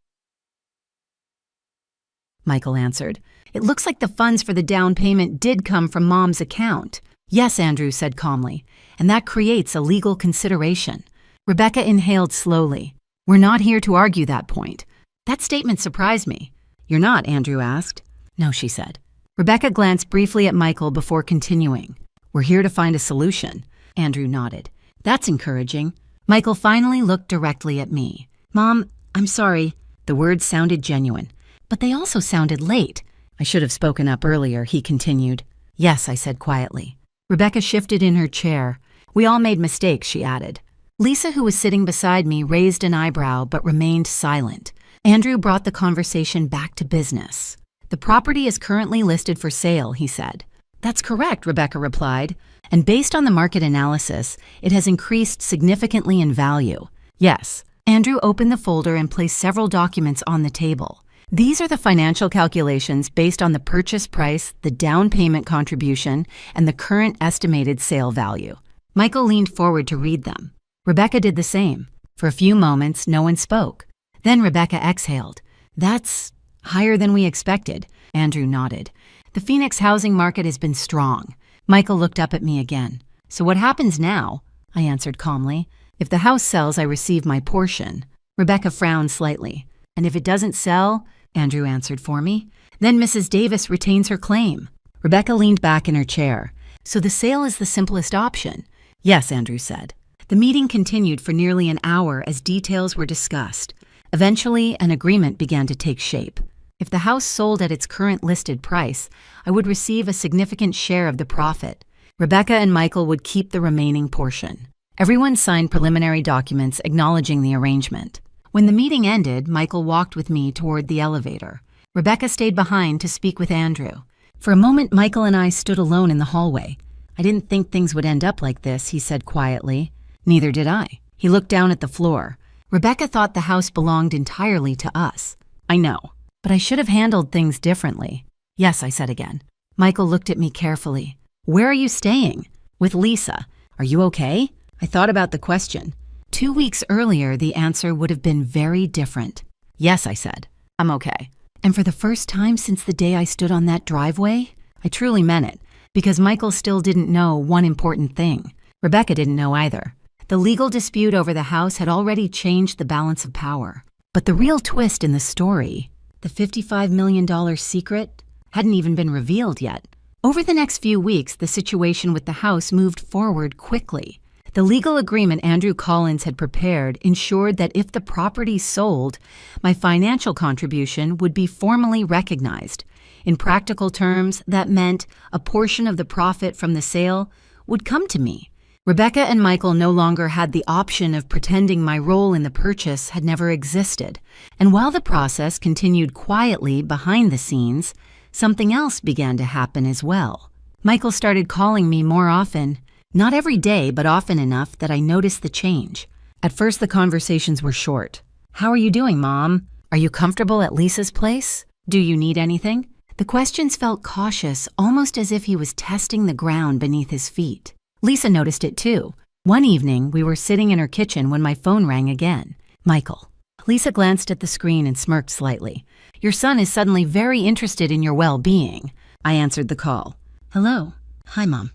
Michael answered. It looks like the funds for the down payment did come from Mom's account. Yes, Andrew said calmly, and that creates a legal consideration. Rebecca inhaled slowly. We're not here to argue that point. That statement surprised me. You're not, Andrew asked. No, she said. Rebecca glanced briefly at Michael before continuing. We're here to find a solution. Andrew nodded. That's encouraging. Michael finally looked directly at me. Mom, I'm sorry. The words sounded genuine, but they also sounded late. I should have spoken up earlier, he continued. Yes, I said quietly. Rebecca shifted in her chair. We all made mistakes, she added. Lisa, who was sitting beside me, raised an eyebrow but remained silent. Andrew brought the conversation back to business. The property is currently listed for sale, he said. That's correct, Rebecca replied. And based on the market analysis, it has increased significantly in value. Yes. Andrew opened the folder and placed several documents on the table. These are the financial calculations based on the purchase price, the down payment contribution, and the current estimated sale value. Michael leaned forward to read them. Rebecca did the same. For a few moments, no one spoke. Then Rebecca exhaled. That's higher than we expected. Andrew nodded. The Phoenix housing market has been strong. Michael looked up at me again. So what happens now? I answered calmly. If the house sells, I receive my portion. Rebecca frowned slightly. And if it doesn't sell, Andrew answered for me, then Mrs. Davis retains her claim. Rebecca leaned back in her chair. So the sale is the simplest option. Yes, Andrew said. The meeting continued for nearly an hour as details were discussed. Eventually, an agreement began to take shape. If the house sold at its current listed price, I would receive a significant share of the profit. Rebecca and Michael would keep the remaining portion. Everyone signed preliminary documents acknowledging the arrangement. When the meeting ended, Michael walked with me toward the elevator. Rebecca stayed behind to speak with Andrew. For a moment, Michael and I stood alone in the hallway. I didn't think things would end up like this, he said quietly. Neither did I. He looked down at the floor. Rebecca thought the house belonged entirely to us. I know, but I should have handled things differently. Yes, I said again. Michael looked at me carefully. Where are you staying? With Lisa. Are you okay? I thought about the question. 2 weeks earlier, the answer would have been very different. Yes, I said. I'm okay. And for the first time since the day I stood on that driveway, I truly meant it, because Michael still didn't know one important thing. Rebecca didn't know either. The legal dispute over the house had already changed the balance of power. But the real twist in the story, the $55 million secret, hadn't even been revealed yet. Over the next few weeks, the situation with the house moved forward quickly. The legal agreement Andrew Collins had prepared ensured that if the property sold, my financial contribution would be formally recognized. In practical terms, that meant a portion of the profit from the sale would come to me. Rebecca and Michael no longer had the option of pretending my role in the purchase had never existed. And while the process continued quietly behind the scenes, something else began to happen as well. Michael started calling me more often. Not every day, but often enough that I noticed the change. At first, the conversations were short. How are you doing, Mom? Are you comfortable at Lisa's place? Do you need anything? The questions felt cautious, almost as if he was testing the ground beneath his feet. Lisa noticed it too. One evening, we were sitting in her kitchen when my phone rang again. Michael. Lisa glanced at the screen and smirked slightly. Your son is suddenly very interested in your well-being. I answered the call. Hello. Hi, Mom.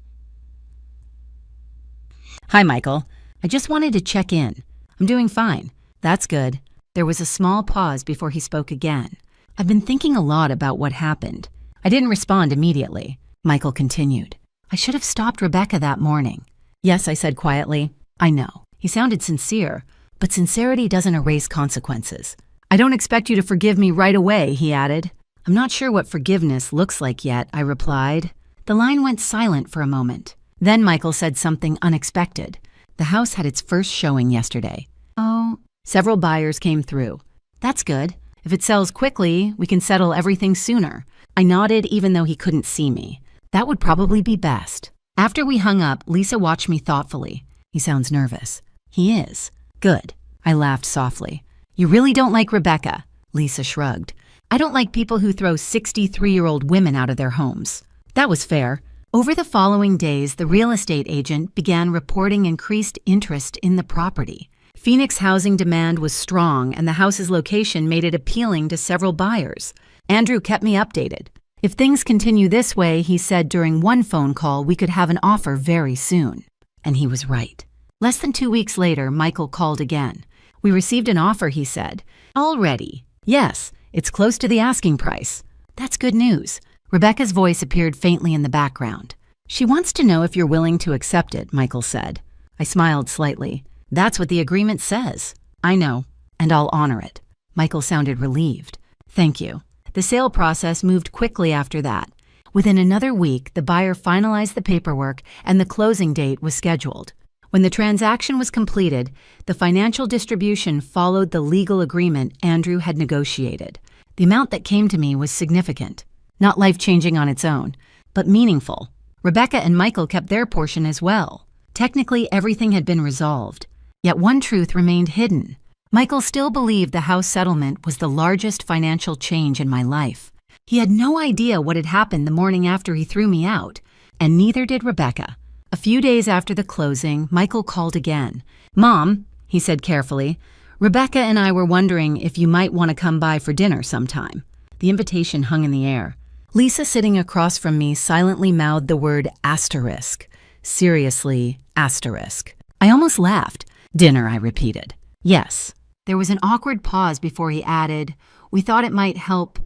Hi, Michael. I just wanted to check in. I'm doing fine. That's good. There was a small pause before he spoke again. I've been thinking a lot about what happened. I didn't respond immediately. Michael continued. I should have stopped Rebecca that morning. Yes, I said quietly. I know. He sounded sincere, but sincerity doesn't erase consequences. I don't expect you to forgive me right away, he added. I'm not sure what forgiveness looks like yet, I replied. The line went silent for a moment. Then Michael said something unexpected. The house had its first showing yesterday. Oh, several buyers came through. That's good. If it sells quickly, we can settle everything sooner. I nodded even though he couldn't see me. That would probably be best. After we hung up, Lisa watched me thoughtfully. He sounds nervous. He is. Good. I laughed softly. You really don't like Rebecca? Lisa shrugged. I don't like people who throw 63-year-old women out of their homes. That was fair. Over the following days, the real estate agent began reporting increased interest in the property. Phoenix housing demand was strong, and the house's location made it appealing to several buyers. Andrew kept me updated. If things continue this way, he said during one phone call, we could have an offer very soon. And he was right. Less than 2 weeks later, Michael called again. We received an offer, he said. Already? Yes, it's close to the asking price. That's good news. Rebecca's voice appeared faintly in the background. She wants to know if you're willing to accept it, Michael said. I smiled slightly. That's what the agreement says. I know, and I'll honor it. Michael sounded relieved. Thank you. The sale process moved quickly after that. Within another week, the buyer finalized the paperwork and the closing date was scheduled. When the transaction was completed, the financial distribution followed the legal agreement Andrew had negotiated. The amount that came to me was significant. Not life-changing on its own, but meaningful. Rebecca and Michael kept their portion as well. Technically, everything had been resolved. Yet one truth remained hidden. Michael still believed the house settlement was the largest financial change in my life. He had no idea what had happened the morning after he threw me out, and neither did Rebecca. A few days after the closing, Michael called again. Mom, he said carefully, Rebecca and I were wondering if you might want to come by for dinner sometime. The invitation hung in the air. Lisa, sitting across from me, silently mouthed the word asterisk. Seriously, asterisk. I almost laughed. Dinner, I repeated. Yes. There was an awkward pause before he added, we thought it might help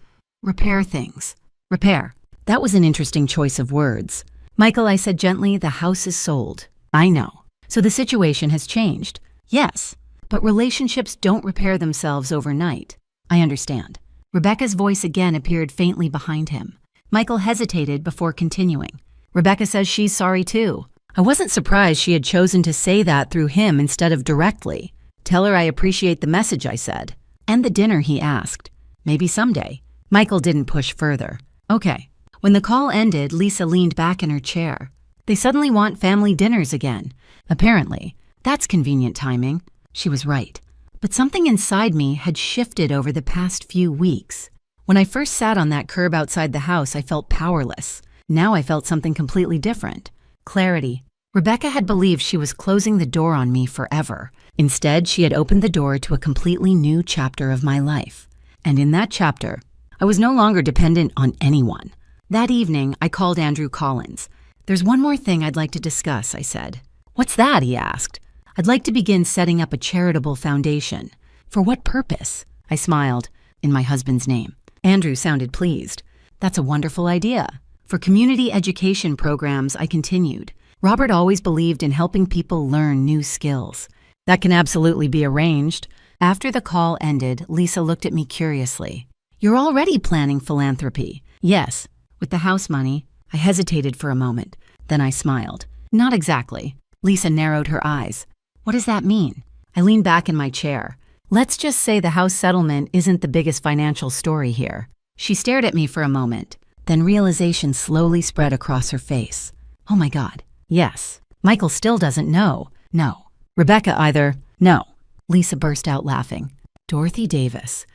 repair things. Repair. That was an interesting choice of words. Michael, I said gently, the house is sold. I know. So the situation has changed. Yes. But relationships don't repair themselves overnight. I understand. Rebecca's voice again appeared faintly behind him. Michael hesitated before continuing. Rebecca says she's sorry too. I wasn't surprised she had chosen to say that through him instead of directly. Tell her I appreciate the message, I said. And the dinner, he asked. Maybe someday. Michael didn't push further. Okay. When the call ended, Lisa leaned back in her chair. They suddenly want family dinners again. Apparently. That's convenient timing. She was right. But something inside me had shifted over the past few weeks. When I first sat on that curb outside the house, I felt powerless. Now I felt something completely different. Clarity. Rebecca had believed she was closing the door on me forever. Instead, she had opened the door to a completely new chapter of my life. And in that chapter, I was no longer dependent on anyone. That evening, I called Andrew Collins. There's one more thing I'd like to discuss, I said. What's that? He asked. I'd like to begin setting up a charitable foundation. For what purpose? I smiled. In my husband's name. Andrew sounded pleased. That's a wonderful idea. For community education programs, I continued. Robert always believed in helping people learn new skills. That can absolutely be arranged. After the call ended, Lisa looked at me curiously. You're already planning philanthropy. Yes. With the house money. I hesitated for a moment. Then I smiled. Not exactly. Lisa narrowed her eyes. What does that mean? I leaned back in my chair. Let's just say the house settlement isn't the biggest financial story here. She stared at me for a moment. Then realization slowly spread across her face. Oh my God. Yes. Michael still doesn't know. No. Rebecca either. No. Lisa burst out laughing. Dorothy Davis.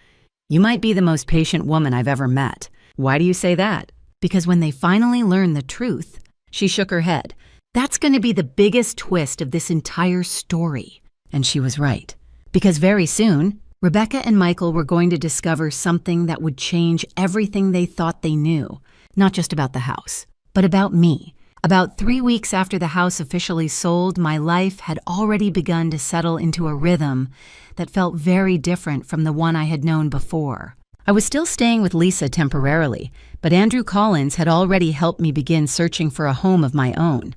You might be the most patient woman I've ever met. Why do you say that? Because when they finally learn the truth, she shook her head. That's going to be the biggest twist of this entire story. And she was right. Because very soon, Rebecca and Michael were going to discover something that would change everything they thought they knew, not just about the house, but about me. About 3 weeks after the house officially sold, my life had already begun to settle into a rhythm that felt very different from the one I had known before. I was still staying with Lisa temporarily, but Andrew Collins had already helped me begin searching for a home of my own.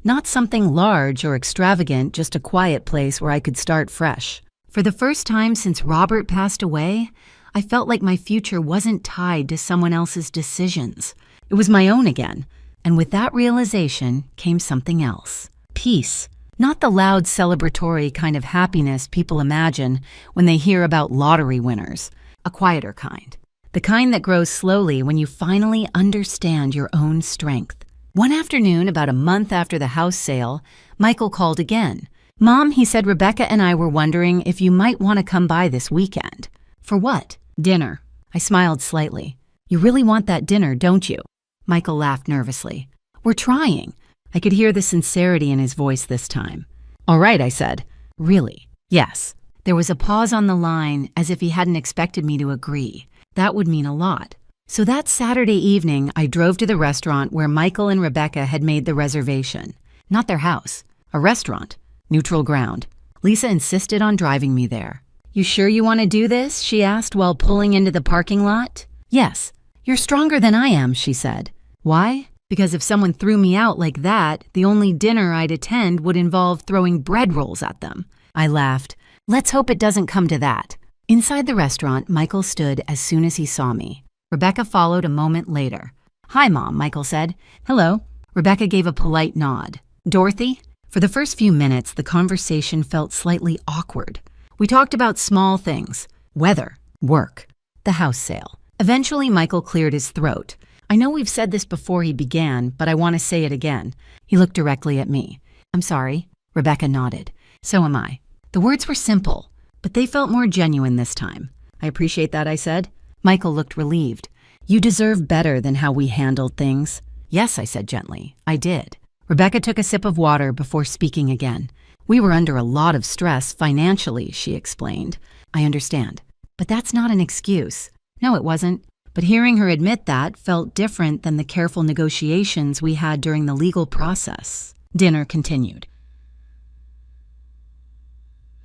Not something large or extravagant, just a quiet place where I could start fresh. For the first time since Robert passed away, I felt like my future wasn't tied to someone else's decisions. It was my own again. And with that realization came something else. Peace. Not the loud celebratory kind of happiness people imagine when they hear about lottery winners. A quieter kind. The kind that grows slowly when you finally understand your own strength. One afternoon, about a month after the house sale, Michael called again. Mom, he said, Rebecca and I were wondering if you might want to come by this weekend. For what? Dinner. I smiled slightly. You really want that dinner, don't you? Michael laughed nervously. We're trying. I could hear the sincerity in his voice this time. All right, I said. Really? Yes. There was a pause on the line as if he hadn't expected me to agree. That would mean a lot. So that Saturday evening, I drove to the restaurant where Michael and Rebecca had made the reservation. Not their house. A restaurant. Neutral ground. Lisa insisted on driving me there. You sure you want to do this? She asked while pulling into the parking lot. Yes. You're stronger than I am, she said. Why? Because if someone threw me out like that, the only dinner I'd attend would involve throwing bread rolls at them. I laughed. Let's hope it doesn't come to that. Inside the restaurant, Michael stood as soon as he saw me. Rebecca followed a moment later. Hi, Mom, Michael said. Hello. Rebecca gave a polite nod. Dorothy? For the first few minutes, the conversation felt slightly awkward. We talked about small things. Weather, work, the house sale. Eventually, Michael cleared his throat. I know we've said this before he began, but I want to say it again. He looked directly at me. I'm sorry. Rebecca nodded. So am I. The words were simple, but they felt more genuine this time. I appreciate that, I said. Michael looked relieved. You deserve better than how we handled things. Yes, I said gently. I did. Rebecca took a sip of water before speaking again. We were under a lot of stress financially, she explained. I understand. But that's not an excuse. No, it wasn't. But hearing her admit that felt different than the careful negotiations we had during the legal process. Dinner continued.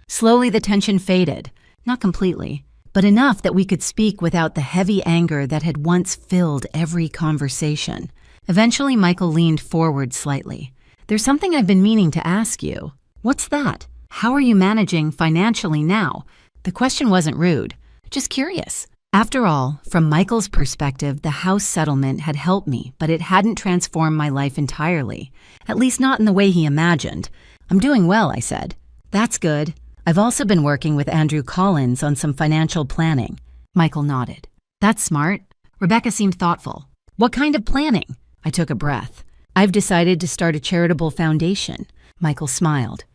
Slowly the tension faded. Not completely, but enough that we could speak without the heavy anger that had once filled every conversation. Eventually, Michael leaned forward slightly. There's something I've been meaning to ask you. What's that? How are you managing financially now? The question wasn't rude, just curious. After all, from Michael's perspective, the house settlement had helped me, but it hadn't transformed my life entirely. At least not in the way he imagined. I'm doing well, I said. That's good. I've also been working with Andrew Collins on some financial planning. Michael nodded. That's smart. Rebecca seemed thoughtful. What kind of planning? I took a breath. I've decided to start a charitable foundation. Michael smiled.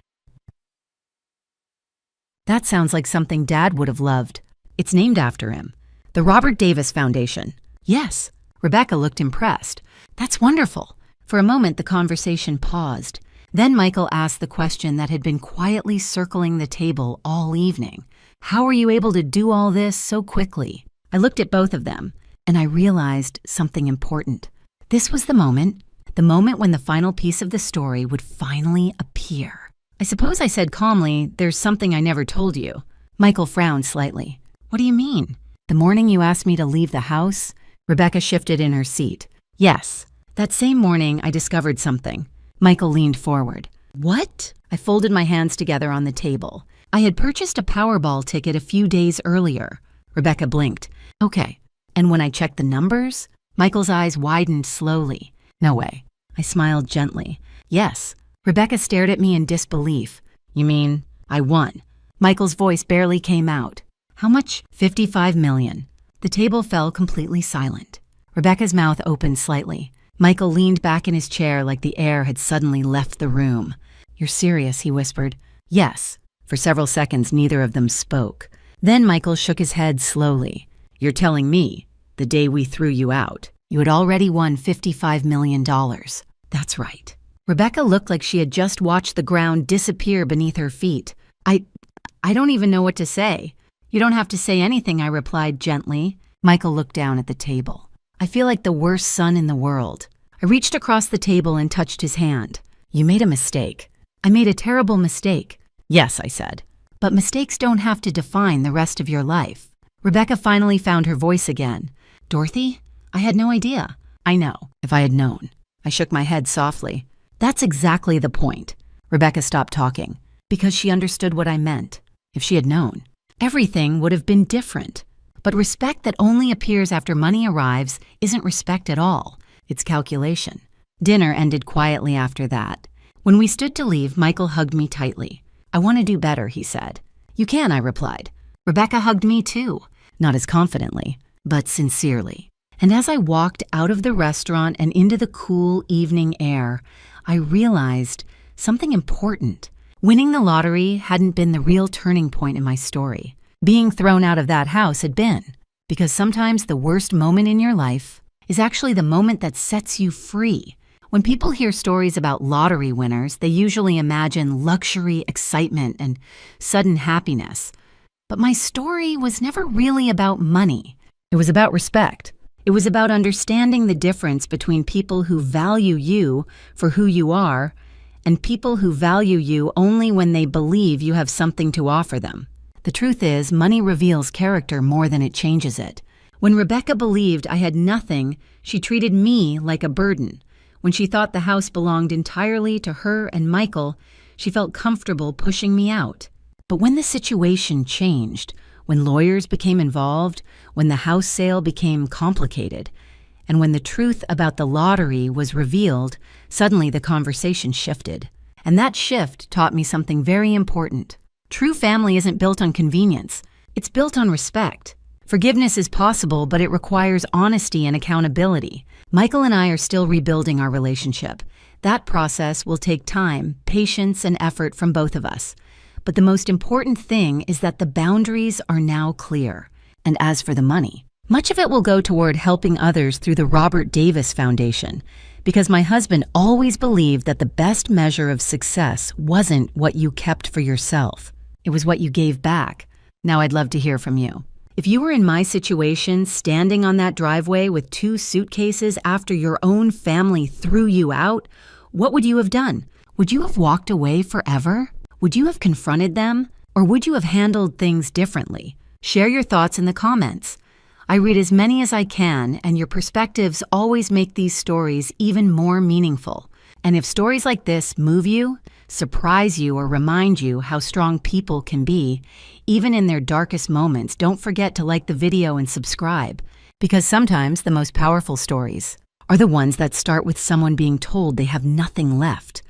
That sounds like something Dad would have loved. It's named after him. The Robert Davis Foundation. Yes. Rebecca looked impressed. That's wonderful. For a moment, the conversation paused. Then Michael asked the question that had been quietly circling the table all evening. How are you able to do all this so quickly? I looked at both of them, and I realized something important. This was the moment when the final piece of the story would finally appear. I suppose I said calmly, there's something I never told you. Michael frowned slightly. What do you mean? The morning you asked me to leave the house? Rebecca shifted in her seat. Yes. That same morning, I discovered something. Michael leaned forward. What? I folded my hands together on the table. I had purchased a Powerball ticket a few days earlier. Rebecca blinked. Okay. And when I checked the numbers? Michael's eyes widened slowly. No way. I smiled gently. Yes. Rebecca stared at me in disbelief. You mean, I won? Michael's voice barely came out. How much? 55 million. The table fell completely silent. Rebecca's mouth opened slightly. Michael leaned back in his chair like the air had suddenly left the room. You're serious, he whispered. Yes. For several seconds, neither of them spoke. Then Michael shook his head slowly. You're telling me. The day we threw you out. You had already won $55 million. That's right. Rebecca looked like she had just watched the ground disappear beneath her feet. I don't even know what to say. You don't have to say anything, I replied gently. Michael looked down at the table. I feel like the worst son in the world. I reached across the table and touched his hand. You made a mistake. I made a terrible mistake. Yes, I said. But mistakes don't have to define the rest of your life. Rebecca finally found her voice again. Dorothy, I had no idea. I know, if I had known. I shook my head softly. That's exactly the point. Rebecca stopped talking, because she understood what I meant. If she had known, everything would have been different. But respect that only appears after money arrives isn't respect at all. It's calculation. Dinner ended quietly after that. When we stood to leave, Michael hugged me tightly. I want to do better, he said. You can, I replied. Rebecca hugged me too, not as confidently, but sincerely. And as I walked out of the restaurant and into the cool evening air, I realized something important. Winning the lottery hadn't been the real turning point in my story. Being thrown out of that house had been, because sometimes the worst moment in your life is actually the moment that sets you free. When people hear stories about lottery winners, they usually imagine luxury, excitement, and sudden happiness. But my story was never really about money. It was about respect. It was about understanding the difference between people who value you for who you are and people who value you only when they believe you have something to offer them. The truth is, money reveals character more than it changes it. When Rebecca believed I had nothing, she treated me like a burden. When she thought the house belonged entirely to her and Michael, she felt comfortable pushing me out. But when the situation changed, when lawyers became involved, when the house sale became complicated, and when the truth about the lottery was revealed, suddenly the conversation shifted. And that shift taught me something very important. True family isn't built on convenience. It's built on respect. Forgiveness is possible, but it requires honesty and accountability. Michael and I are still rebuilding our relationship. That process will take time, patience, and effort from both of us. But the most important thing is that the boundaries are now clear. And as for the money, much of it will go toward helping others through the Robert Davis Foundation, because my husband always believed that the best measure of success wasn't what you kept for yourself. It was what you gave back. Now I'd love to hear from you. If you were in my situation, standing on that driveway with 2 suitcases after your own family threw you out, what would you have done? Would you have walked away forever? Would you have confronted them? Or would you have handled things differently? Share your thoughts in the comments. I read as many as I can, and your perspectives always make these stories even more meaningful. And if stories like this move you, surprise you, or remind you how strong people can be, even in their darkest moments, don't forget to like the video and subscribe. Because sometimes the most powerful stories are the ones that start with someone being told they have nothing left.